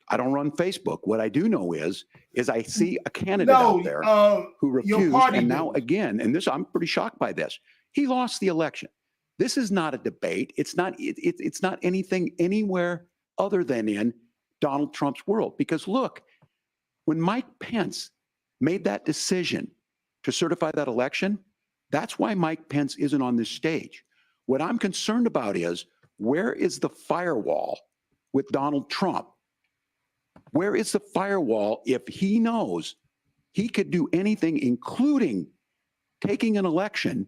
I don't run Facebook. What I do know is I see a candidate out there who refused, and now again, and this I'm pretty shocked by this. He lost the election. This is not a debate. It's not anything anywhere other than in Donald Trump's world. Because look, when Mike Pence made that decision to certify that election, that's why Mike Pence isn't on this stage. What I'm concerned about is, where is the firewall with Donald Trump? Where is the firewall if he knows he could do anything, including taking an election,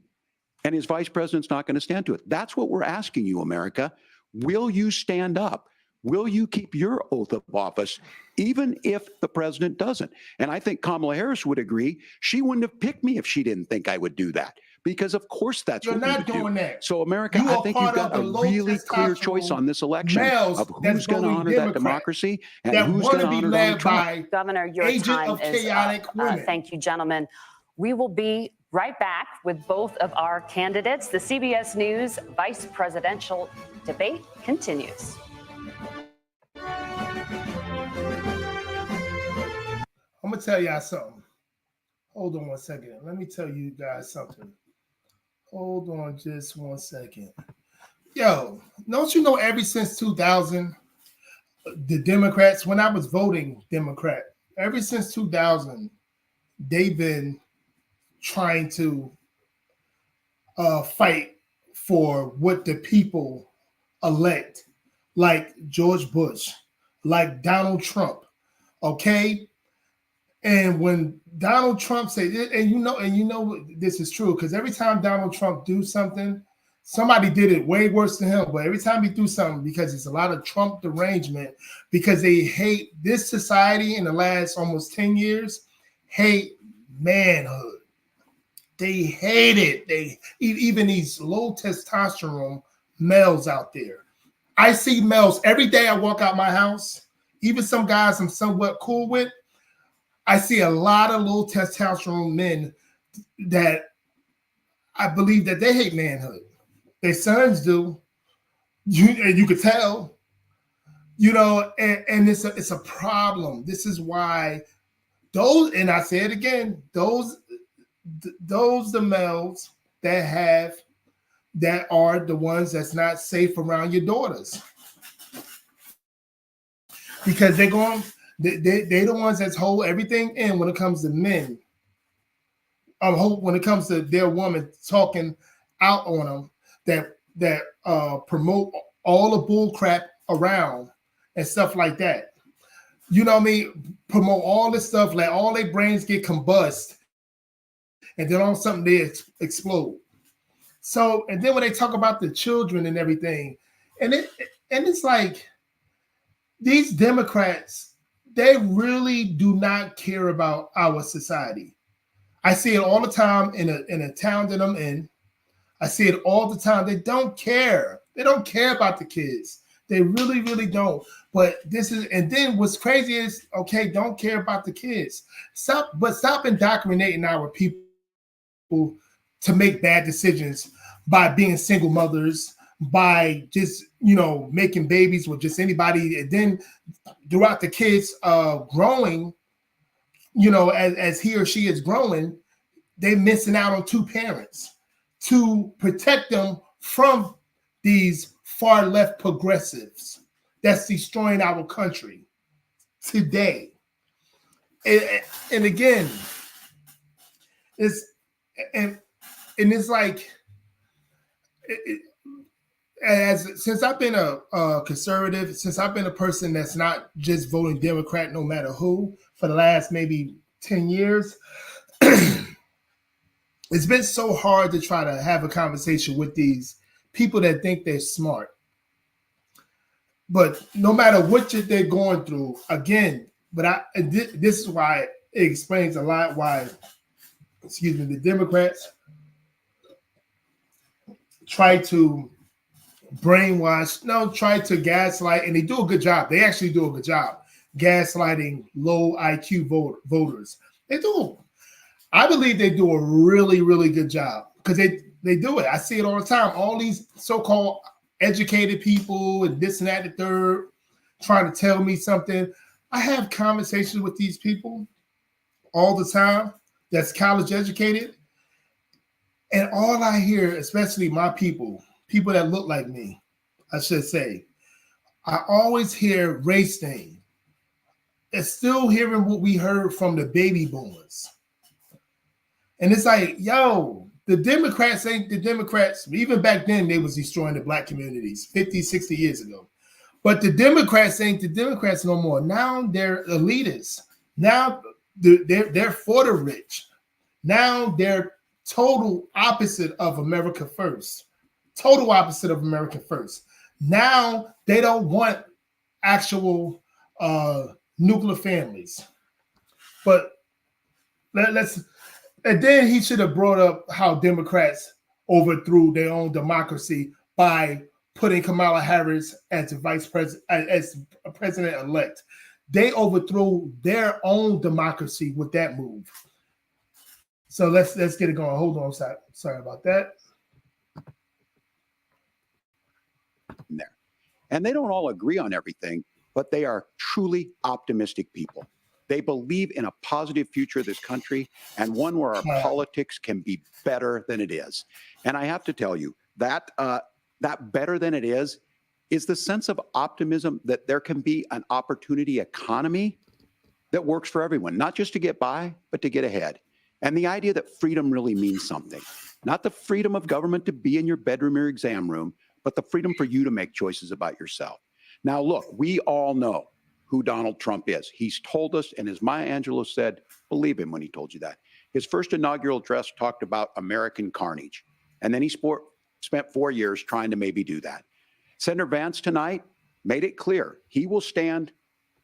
and his vice president's not going to stand to it? That's what we're asking you, America. Will you stand up? Will you keep your oath of office, even if the president doesn't? And I think Kamala Harris would agree. She wouldn't have picked me if she didn't think I would do that. Because of course that's what we would do. That. So America, I think you've got a really clear choice on this election of who's going to honor that democracy and who's going to honor Donald Trump. Governor, your time is up. Thank you, gentlemen. We will be right back with both of our candidates. The CBS News vice presidential debate continues. I'm going to tell y'all something. Hold on 1 second. Let me tell you guys something. Hold on just 1 second. Yo, don't you know ever since 2000, the Democrats, when I was voting Democrat, ever since 2000, they've been trying to fight for what the people elect, like George Bush, like Donald Trump, okay? And when Donald Trump said, and you know this is true, because every time Donald Trump do something, somebody did it way worse than him. But every time he do something, because it's a lot of Trump derangement, because they hate this society in the last almost 10 years, hate manhood. They hate it. They even these low testosterone males out there. I see males every day. I walk out my house. Even some guys I'm somewhat cool with. I see a lot of low testosterone men that I believe that they hate manhood. Their sons do. You could tell. And it's a problem. This is why those, and I say it again, those the males that are the ones that's not safe around your daughters. Because they're the ones that hold everything in when it comes to men. When it comes to their woman talking out on them that promote all the bull crap around and stuff like that. You know what I mean? Promote all this stuff, let all their brains get combust, and then all of a sudden they explode. So, and then when they talk about the children and everything, and it's like these Democrats, they really do not care about our society. I see it all the time in a town that I'm in. I see it all the time. They don't care. They don't care about the kids. They really, really don't. But and then what's crazy is, okay, don't care about the kids. Stop indoctrinating our people to make bad decisions by being single mothers, by just, making babies with just anybody. And then throughout the kids growing, as he or she is growing, they're missing out on two parents to protect them from these far left progressives that's destroying our country today. And again, it's like, since I've been a conservative, since I've been a person that's not just voting Democrat no matter who for the last maybe 10 years, it's been so hard to try to have a conversation with these people that think they're smart. But no matter what they're going through, again, this is why it explains a lot why, the Democrats try to try to gaslight, and they do a good job. They actually do a good job gaslighting low IQ voters. They do. I believe they do a really, really good job because they do it. I see it all the time. All these so-called educated people and this and that, the third, trying to tell me something. I have conversations with these people all the time that's college educated. And all I hear, especially my people that look like me, I should say, I always hear race thing. It's still hearing what we heard from the baby boomers. And it's like, yo, the Democrats ain't the Democrats. Even back then, they was destroying the black communities 50, 60 years ago. But the Democrats ain't the Democrats no more. Now they're elitists. Now they're for the rich. Now they're total opposite of America first. Total opposite of America first. Now they don't want actual nuclear families. But and then he should have brought up how Democrats overthrew their own democracy by putting Kamala Harris as vice president, as president-elect. They overthrew their own democracy with that move. So let's get it going. Hold on, sorry about that. There. And they don't all agree on everything, but they are truly optimistic people. They believe in a positive future of this country and one where our politics can be better than it is. And I have to tell you that that better than it is the sense of optimism that there can be an opportunity economy that works for everyone, not just to get by, but to get ahead. And the idea that freedom really means something, not the freedom of government to be in your bedroom or exam room, but the freedom for you to make choices about yourself. Now, look, we all know who Donald Trump is. He's told us, and as Maya Angelou said, believe him when he told you that. His first inaugural address talked about American carnage, and then he spent 4 years trying to maybe do that. Senator Vance tonight made it clear he will stand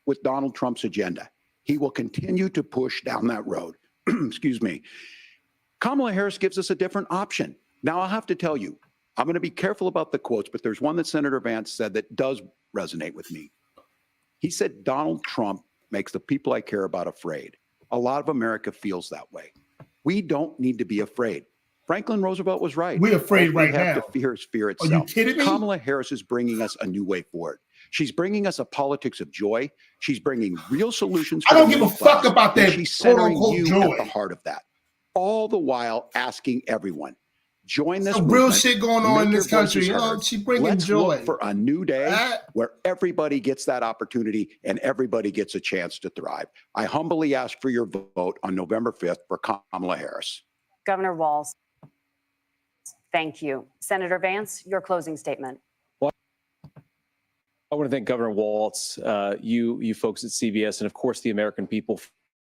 with Donald Trump's agenda. He will continue to push down that road. Excuse me. Kamala Harris gives us a different option. Now, I'll have to tell you, I'm going to be careful about the quotes, but there's one that Senator Vance said that does resonate with me. He said, Donald Trump makes the people I care about afraid. A lot of America feels that way. We don't need to be afraid. Franklin Roosevelt was right. We're afraid right now. All we have to fear is fear itself. Are you kidding me? Kamala Harris is bringing us a new way forward. She's bringing us a politics of joy. She's bringing real solutions. I don't give a fuck about that. She's centering you joy at the heart of that. All the while asking everyone, join this movement. Real shit going on in this country. She's bringing joy. Let's look for a new day where everybody gets that opportunity and everybody gets a chance to thrive. I humbly ask for your vote on November 5th for Kamala Harris. Governor Walz, thank you. Senator Vance, your closing statement. I want to thank Governor Walz, you folks at CBS, and of course the American people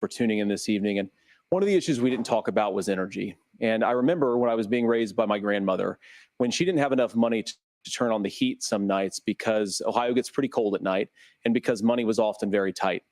for tuning in this evening. And one of the issues we didn't talk about was energy. And I remember when I was being raised by my grandmother, when she didn't have enough money to turn on the heat some nights because Ohio gets pretty cold at night and because money was often very tight.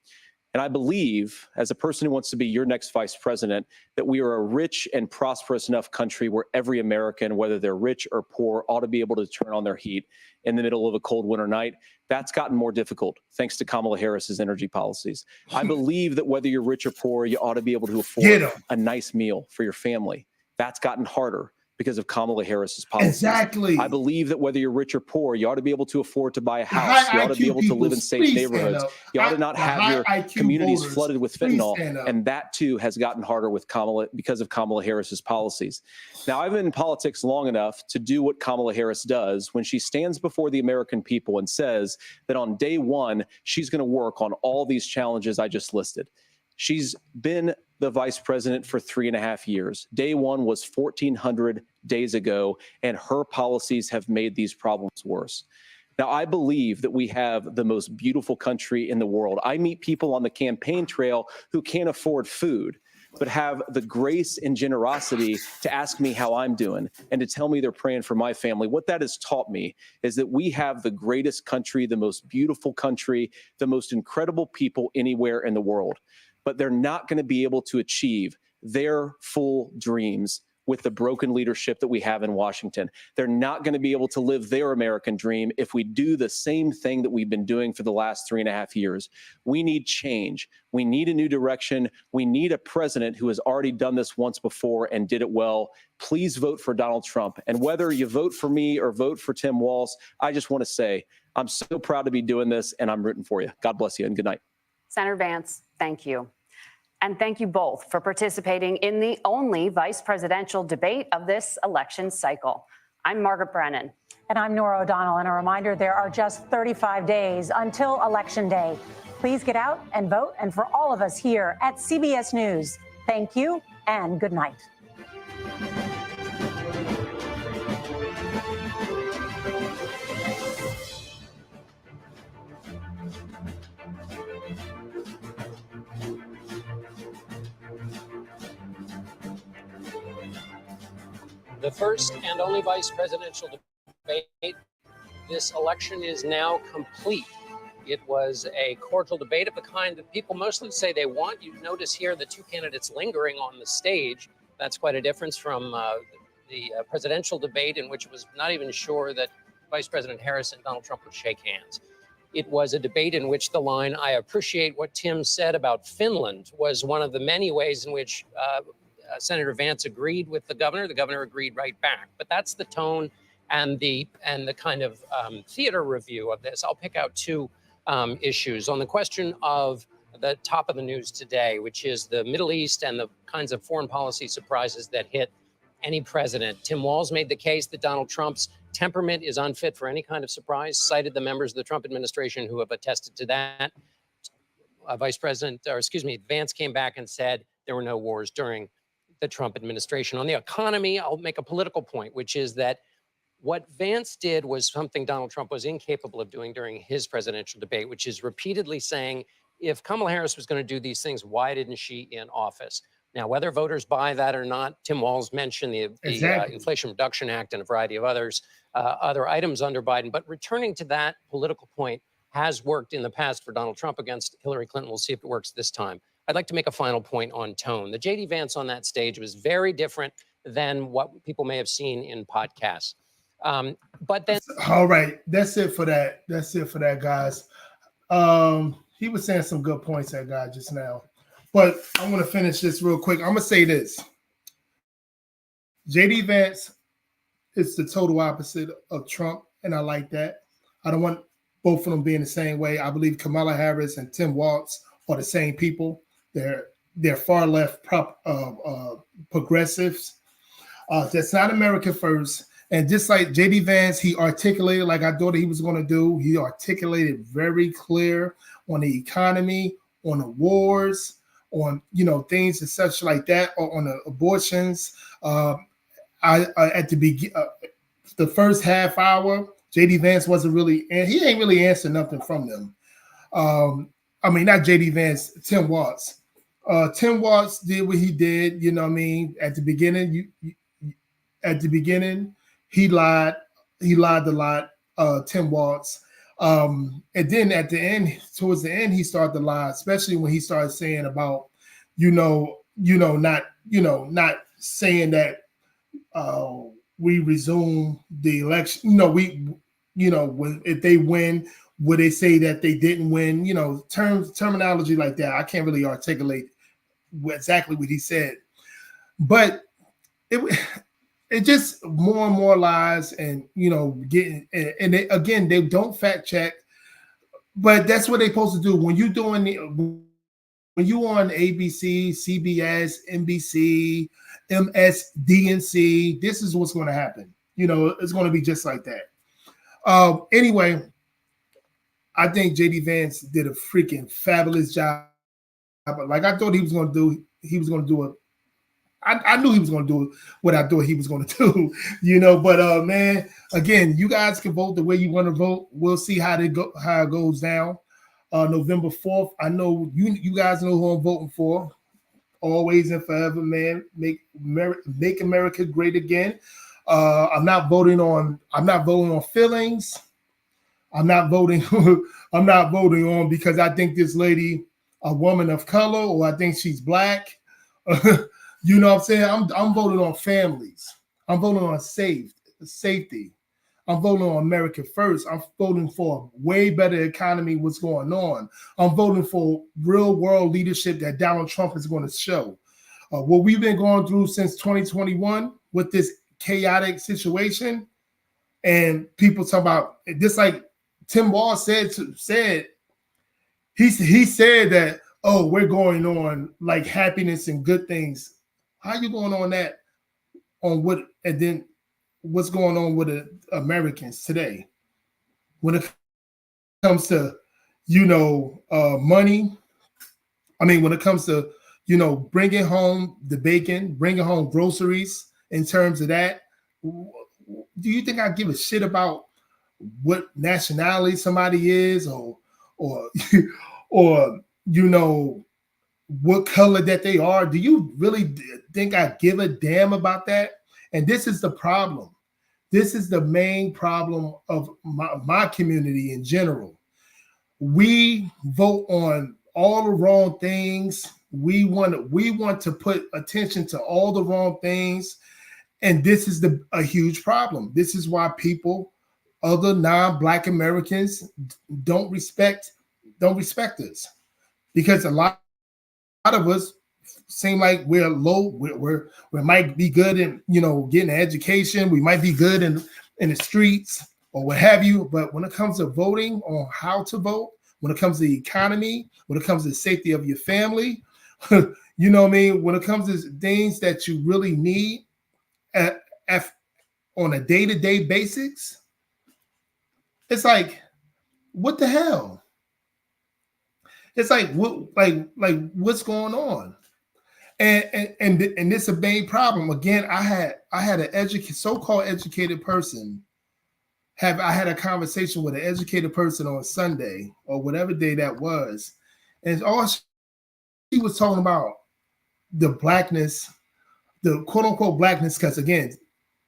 And I believe, as a person who wants to be your next vice president, that we are a rich and prosperous enough country where every American, whether they're rich or poor, ought to be able to turn on their heat in the middle of a cold winter night. That's gotten more difficult thanks to Kamala Harris's energy policies. I believe that whether you're rich or poor, you ought to be able to afford a nice meal for your family. That's gotten harder because of Kamala Harris's policies. Exactly. I believe that whether you're rich or poor, you ought to be able to afford to buy a house. You ought to be able to live in safe neighborhoods. You ought to not have your communities flooded with fentanyl. And that too has gotten harder with because of Kamala Harris's policies. Now, I've been in politics long enough to do what Kamala Harris does when she stands before the American people and says that on day one, she's going to work on all these challenges I just listed. She's been the vice president for 3.5 years. Day one was 1,400 days ago, and her policies have made these problems worse. Now, I believe that we have the most beautiful country in the world. I meet people on the campaign trail who can't afford food, but have the grace and generosity to ask me how I'm doing and to tell me they're praying for my family. What that has taught me is that we have the greatest country, the most beautiful country, the most incredible people anywhere in the world. But they're not going to be able to achieve their full dreams with the broken leadership that we have in Washington. They're not going to be able to live their American dream if we do the same thing that we've been doing for the last 3.5 years. We need change. We need a new direction. We need a president who has already done this once before and did it well. Please vote for Donald Trump. And whether you vote for me or vote for Tim Watz, I just want to say I'm so proud to be doing this, and I'm rooting for you. God bless you, and good night. Senator Vance, thank you. And thank you both for participating in the only vice presidential debate of this election cycle. I'm Margaret Brennan. And I'm Nora O'Donnell. And a reminder, there are just 35 days until Election Day. Please get out and vote. And for all of us here at CBS News, thank you and good night. The first and only vice presidential debate. This election is now complete. It was a cordial debate of the kind that people mostly say they want. You notice here the two candidates lingering on the stage. That's quite a difference from the presidential debate, in which it was not even sure that Vice President Harris and Donald Trump would shake hands. It was a debate in which the line, "I appreciate what Tim said about Finland," was one of the many ways in which Senator Vance agreed with the governor. The governor agreed right back. But that's the tone and the kind of theater review of this. I'll pick out two issues. On the question of the top of the news today, which is the Middle East and the kinds of foreign policy surprises that hit any president. Tim Watz made the case that Donald Trump's temperament is unfit for any kind of surprise, cited the members of the Trump administration who have attested to that. Vance came back and said there were no wars during the Trump administration. On the economy, I'll make a political point, which is that what Vance did was something Donald Trump was incapable of doing during his presidential debate, which is repeatedly saying, if Kamala Harris was going to do these things, why didn't she in office? Now, whether voters buy that or not, Tim Walz mentioned the Inflation Reduction Act and a variety of other items under Biden. But returning to that political point has worked in the past for Donald Trump against Hillary Clinton. We'll see if it works this time. I'd like to make a final point on tone. The JD Vance on that stage was very different than what people may have seen in podcasts. But then, all right, that's it for that. That's it for that, guys. He was saying some good points, that guy, just now. But I'm going to finish this real quick. I'm going to say this. JD Vance is the total opposite of Trump, and I like that. I don't want both of them being the same way. I believe Kamala Harris and Tim Watz are the same people. They're far left progressives. That's not America first. And just like JD Vance, he articulated like I thought he was going to do. He articulated very clear on the economy, on the wars, on things and such like that, or on the abortions. At the first half hour, JD Vance wasn't really, and he ain't really answered nothing from them. I mean, not JD Vance, Tim Watz. Tim Watz did what he did. You know what I mean? At the beginning, he lied. He lied a lot. Tim Watz. And then at the end, towards the end, he started to lie, especially when he started saying about, not saying that we resume the election. If they win, would they say that they didn't win? Terminology like that. I can't really articulate exactly what he said, but it just more and more lies, and getting and they don't fact check, but that's what they're supposed to do when you when you on ABC, CBS, NBC, MSDNC. This is what's going to happen. It's going to be just like that. Anyway, I think JD Vance did a freaking fabulous job. Like I thought he was going to do it. I knew he was going to do what I thought he was going to do, but man, again, you guys can vote the way you want to vote. We'll see how it goes down. November 4th. I know you guys know who I'm voting for. Always and forever, man. Make America great again. I'm not voting on feelings. I'm not voting on because I think this lady a woman of color, or I think she's black. You know what I'm saying? I'm voting on families. I'm voting on safety. I'm voting on America first. I'm voting for a way better economy, what's going on. I'm voting for real world leadership that Donald Trump is going to show. What we've been going through since 2021 with this chaotic situation, and people talk about this, like Tim Watz said, he said that, oh, we're going on like happiness and good things. How you going on that? On what? And then what's going on with the Americans today when it comes to money? I mean, when it comes to bringing home the bacon, bringing home groceries. In terms of that, do you think I give a shit about what nationality somebody is, or what color that they are? Do you really think I give a damn about that? And this is the problem. This is the main problem of my community in general. We vote on all the wrong things. We want to put attention to all the wrong things. And this is a huge problem. This is why people, other non-Black Americans, don't respect us, because a lot of us seem like we're low. We might be good in getting an education. We might be good in the streets or what have you. But when it comes to voting on how to vote, when it comes to the economy, when it comes to the safety of your family, you know what I mean? When it comes to things that you really need on a day-to-day basis, it's like, what the hell? It's like what's going on? And this is a big problem. Again, I had an so-called educated person. I had a conversation with an educated person on Sunday or whatever day that was, and all she was talking about the blackness, the quote unquote blackness, because again,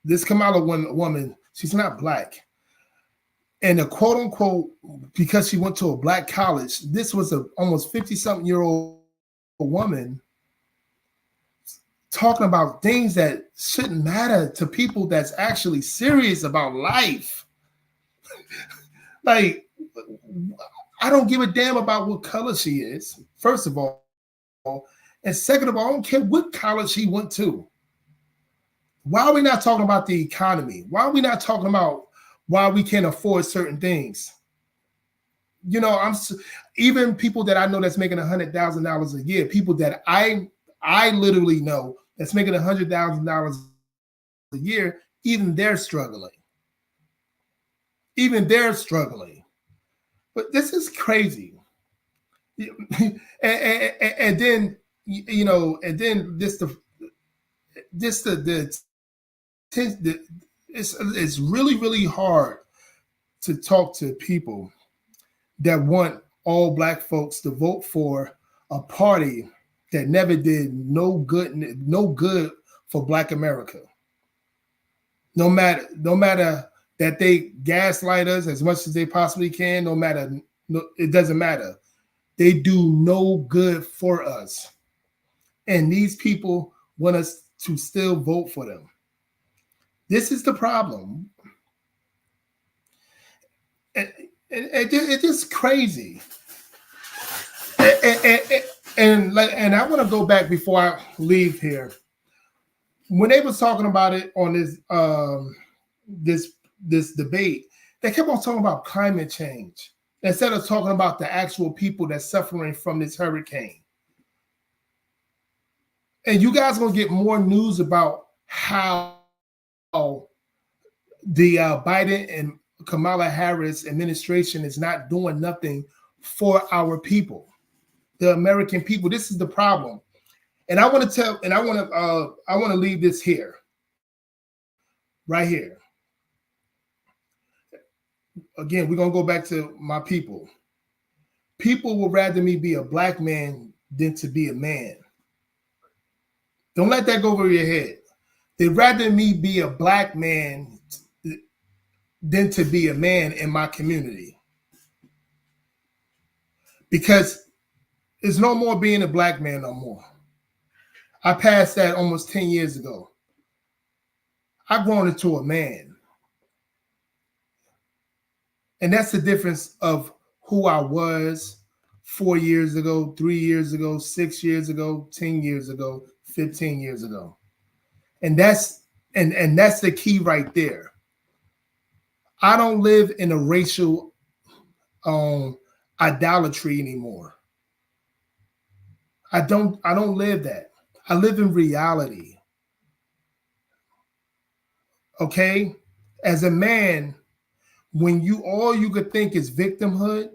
this Kamala woman, she's not black. And the quote unquote, because she went to a black college, this was a almost 50-something-year-old woman talking about things that shouldn't matter to people that's actually serious about life. Like, I don't give a damn about what color she is, first of all. And second of all, I don't care what college she went to. Why are we not talking about the economy? Why are we not talking about why we can't afford certain things? You know, even people that I know that's making $100,000 a year, people that I literally know that's making $100,000 a year, even they're struggling. Even they're struggling. But this is crazy. And then, you know, and then it's really, really hard to talk to people that want all Black folks to vote for a party that never did no good for Black America. No matter that they gaslight us as much as they possibly can, it doesn't matter. They do no good for us. And these people want us to still vote for them. This is the problem. And it's just crazy. And I want to go back before I leave here. When they was talking about it on this debate, they kept on talking about climate change instead of talking about the actual people that's suffering from this hurricane. And you guys are gonna get more news about how the Biden and Kamala Harris administration is not doing nothing for our people, the American people. This is the problem. And I want to leave this here, right here. Again, we're gonna go back to my people. People would rather me be a Black man than to be a man. Don't let that go over your head. They'd rather me be a Black man than to be a man in my community. Because it's no more being a Black man no more. I passed that almost 10 years ago. I've grown into a man. And that's the difference of who I was 4 years ago, 3 years ago, 6 years ago, 10 years ago, 15 years ago. And that's the key right there. I don't live in a racial idolatry anymore. I don't live that. I live in reality. Okay? As a man, when all you could think is victimhood,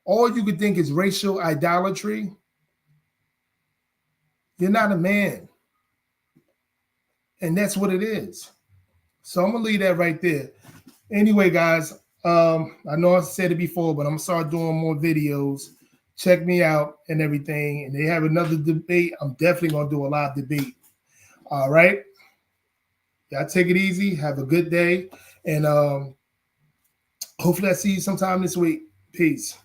all you could think is racial idolatry, you're not a man. And that's what it is. So I'm gonna leave that right there. Anyway, guys, I know I said it before, but I'm gonna start doing more videos. Check me out and everything. And they have another debate. I'm definitely gonna do a live debate. All right. Y'all take it easy. Have a good day. And hopefully I see you sometime this week. Peace.